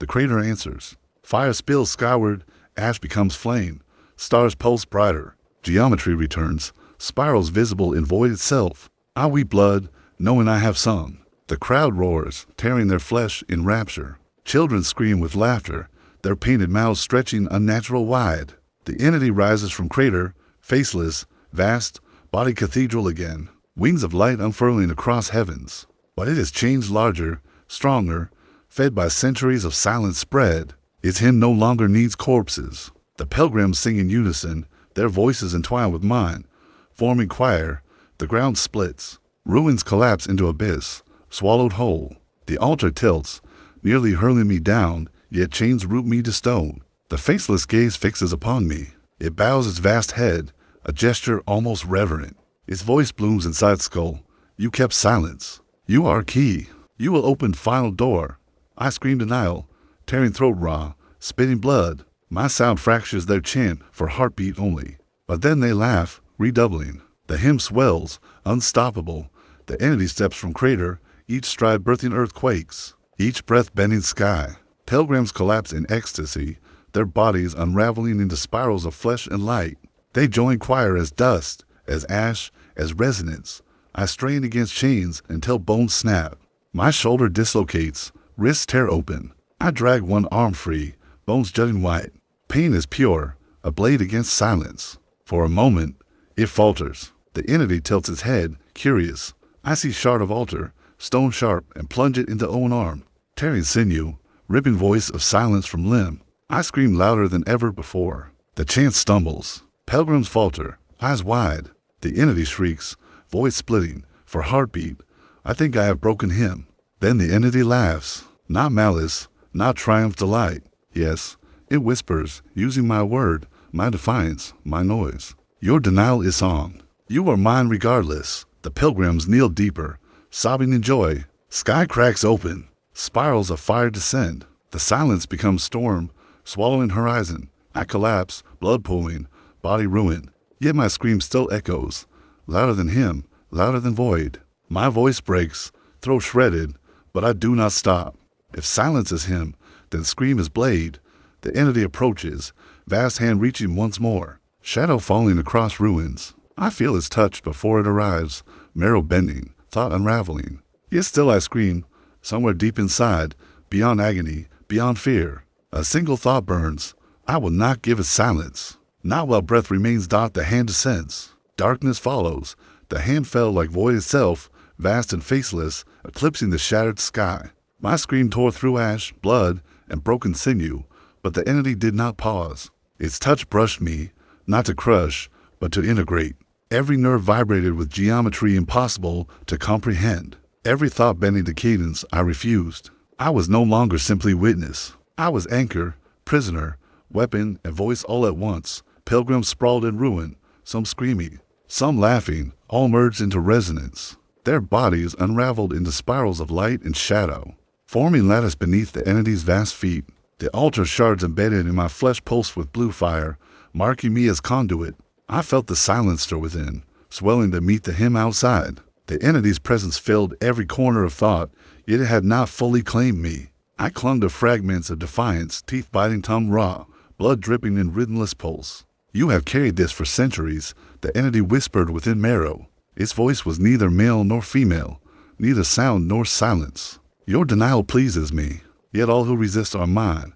The crater answers. Fire spills skyward, ash becomes flame. Stars pulse brighter. Geometry returns, spirals visible in void itself. I weep blood, knowing I have sung. The crowd roars, tearing their flesh in rapture. Children scream with laughter, their painted mouths stretching unnatural wide. The entity rises from crater, faceless, vast, body cathedral again, wings of light unfurling across heavens. But it has changed larger, stronger, fed by centuries of silence spread. Its hymn no longer needs corpses. The pilgrims sing in unison, their voices entwine with mine. Forming choir, the ground splits. Ruins collapse into abyss, swallowed whole. The altar tilts, nearly hurling me down, yet chains root me to stone. The faceless gaze fixes upon me. It bows its vast head, a gesture almost reverent. Its voice blooms inside skull. You kept silence. You are key. You will open final door. I scream denial, tearing throat raw, spitting blood. My sound fractures their chant for heartbeat only. But then they laugh, redoubling. The hymn swells, unstoppable. The entity steps from crater, each stride birthing earthquakes, each breath bending sky. Pilgrims collapse in ecstasy, their bodies unraveling into spirals of flesh and light. They join choir as dust, as ash, as resonance. I strain against chains until bones snap. My shoulder dislocates, wrists tear open. I drag one arm free, bones jutting white. Pain is pure, a blade against silence. For a moment, it falters. The entity tilts its head, curious. I see shard of altar, stone sharp, and plunge it into own arm. Tearing sinew, ripping voice of silence from limb. I scream louder than ever before. The chant stumbles. Pilgrims falter, eyes wide. The entity shrieks, voice splitting, for heartbeat. I think I have broken him. Then the entity laughs. Not malice, not triumph delight. Yes, it whispers, using my word, my defiance, my noise. Your denial is song. You are mine regardless. The pilgrims kneel deeper, sobbing in joy. Sky cracks open. Spirals of fire descend. The silence becomes storm, swallowing horizon. I collapse, blood pooling, body ruined. Yet my scream still echoes, louder than him, louder than void. My voice breaks, throat shredded, but I do not stop. If silence is him, then scream is blade. The entity approaches, vast hand reaching once more. Shadow falling across ruins. I feel its touch before it arrives, marrow bending, thought unraveling. Yet still I scream, somewhere deep inside, beyond agony, beyond fear. A single thought burns. I will not give it silence. Not while breath remains. The hand descends. Darkness follows. The hand fell like void itself, vast and faceless, eclipsing the shattered sky. My scream tore through ash, blood, and broken sinew, but the entity did not pause. Its touch brushed me, not to crush, but to integrate. Every nerve vibrated with geometry impossible to comprehend. Every thought bending to cadence I refused. I was no longer simply witness. I was anchor, prisoner, weapon, and voice all at once. Pilgrims sprawled in ruin, some screaming, some laughing, all merged into resonance. Their bodies unraveled into spirals of light and shadow, forming lattice beneath the entity's vast feet. The altar shards embedded in my flesh pulsed with blue fire, marking me as conduit. I felt the silence stir within, swelling to meet the hymn outside. The entity's presence filled every corner of thought, yet it had not fully claimed me. I clung to fragments of defiance, teeth biting tongue raw, blood dripping in rhythmless pulse. You have carried this for centuries, the entity whispered within marrow. Its voice was neither male nor female, neither sound nor silence. Your denial pleases me, yet all who resist are mine.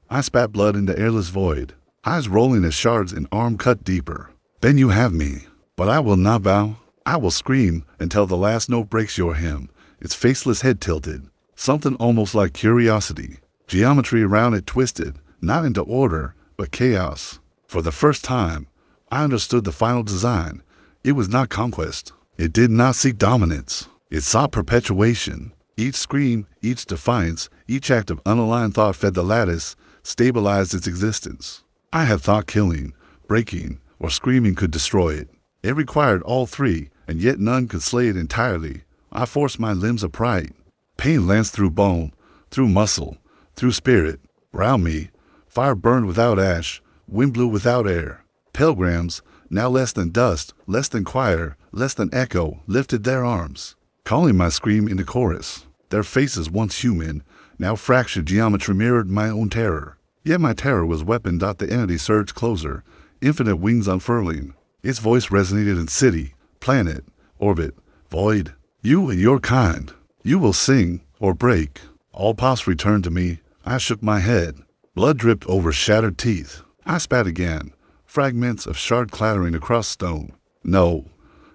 I spat blood into airless void. eyes rolling as shards and arm cut deeper. Then you have me. But I will not bow. I will scream until the last note breaks your hymn, its faceless head tilted. Something almost like curiosity. Geometry around it twisted, not into order, but chaos. For the first time, I understood the final design. It was not conquest. It did not seek dominance. It sought perpetuation. Each scream, each defiance, each act of unaligned thought fed the lattice, stabilized its existence. I had thought killing, breaking, or screaming could destroy it. It required all three, and yet none could slay it entirely. I forced my limbs upright. Pain lanced through bone, through muscle, through spirit. Round me, fire burned without ash, wind blew without air. Pilgrims, now less than dust, less than choir, less than echo, lifted their arms, calling my scream into chorus. Their faces, once human, now fractured geometry mirrored my own terror. Yet my terror was weaponed. The entity surged closer, infinite wings unfurling. Its voice resonated in city, planet, orbit, void. You and your kind. You will sing or break. All paths returned to me. I shook my head. Blood dripped over shattered teeth. I spat again, fragments of shard clattering across stone. No,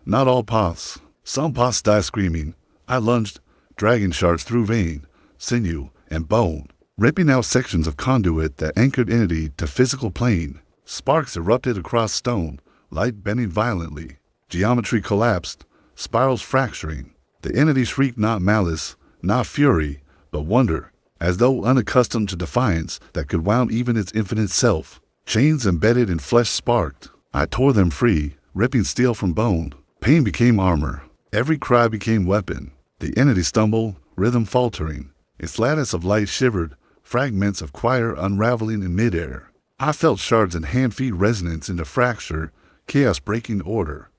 not all paths. Some paths die screaming. I lunged, dragging shards through vein, sinew, and bone, ripping out sections of conduit that anchored entity to physical plane. Sparks erupted across stone, light bending violently. Geometry collapsed, spirals fracturing. The entity shrieked not malice, not fury, but wonder, as though unaccustomed to defiance that could wound even its infinite self. Chains embedded in flesh sparked. I tore them free, ripping steel from bone. Pain became armor. Every cry became weapon. The entity stumbled, rhythm faltering. Its lattice of light shivered, fragments of choir unraveling in midair. I felt shards and hand-feet resonance into fracture, chaos breaking order.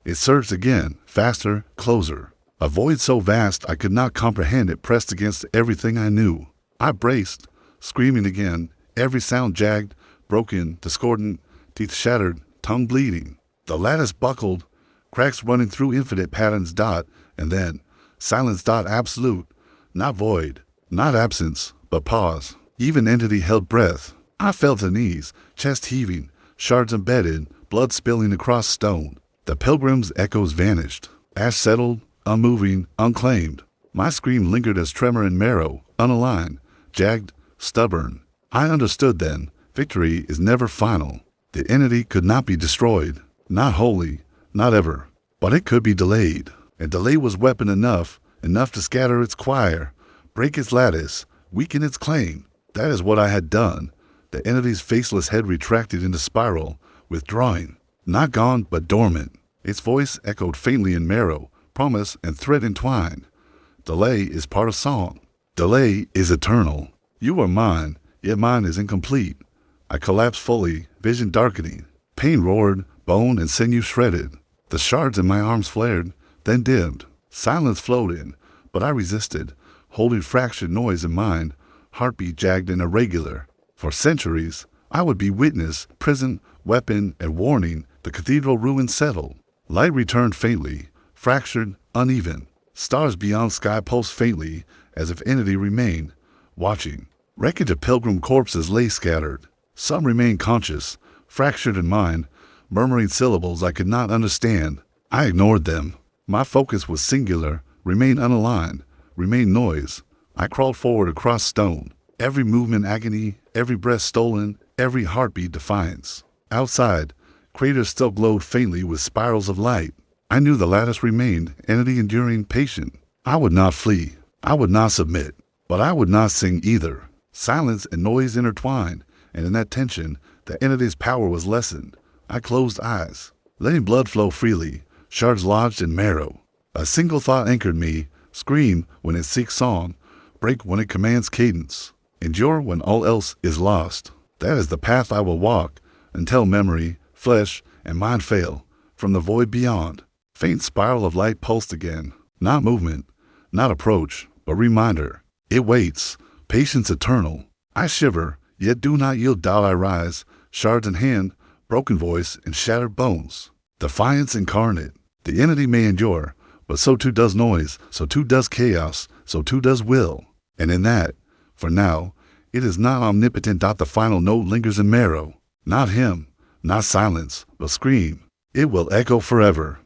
It surged again, faster, closer. A void so vast I could not comprehend it pressed against everything I knew. I braced, screaming again, every sound jagged, broken, discordant, teeth shattered, tongue bleeding. The lattice buckled, cracks running through infinite patterns dot, and then silence dot absolute, not void, not absence, but pause. Even entity held breath. I felt the knees, chest heaving, shards embedded, blood spilling across stone. The pilgrim's echoes vanished. Ash settled, unmoving, unclaimed. My scream lingered as tremor in marrow, unaligned, jagged, stubborn. I understood then, victory is never final. The entity could not be destroyed, not wholly, not ever. But it could be delayed. And delay was weapon enough to scatter its choir, break its lattice, weaken its claim. That is what I had done. The entity's faceless head retracted into spiral, withdrawing. Not gone, but dormant. Its voice echoed faintly in marrow, promise and threat entwined. Delay is part of song. Delay is eternal. You are mine, yet mine is incomplete. I collapsed fully, vision darkening. Pain roared, bone and sinew shredded. The shards in my arms flared, then dimmed. Silence flowed in, but I resisted, holding fractured noise in mind, heartbeat jagged and irregular. For centuries, I would be witness, prison, weapon, and warning. The cathedral ruin settled. Light returned faintly, fractured, uneven. Stars beyond sky pulsed faintly, as if entity remained, watching. Wreckage of pilgrim corpses lay scattered. Some remained conscious, fractured in mind, murmuring syllables I could not understand. I ignored them. My focus was singular, remained unaligned, remained noise. I crawled forward across stone. Every movement agony, every breath stolen, every heartbeat defiance. Outside, craters still glowed faintly with spirals of light. I knew the lattice remained, entity enduring, patient. I would not flee. I would not submit. But I would not sing either. Silence and noise intertwined, and in that tension, the entity's power was lessened. I closed eyes, letting blood flow freely, shards lodged in marrow. A single thought anchored me: scream when it seeks song, break when it commands cadence, endure when all else is lost. That is the path I will walk, until memory, flesh, and mind fail. From the void beyond, faint spiral of light pulsed again. Not movement, not approach, but reminder. It waits, patience eternal. I shiver, yet do not yield. Doubt I rise, shards in hand, broken voice, and shattered bones. Defiance incarnate. The entity may endure, but so too does noise, so too does chaos, so too does will. And in that, for now, it is not omnipotent. The final note lingers in marrow. Not him, not silence, but scream. It will echo forever.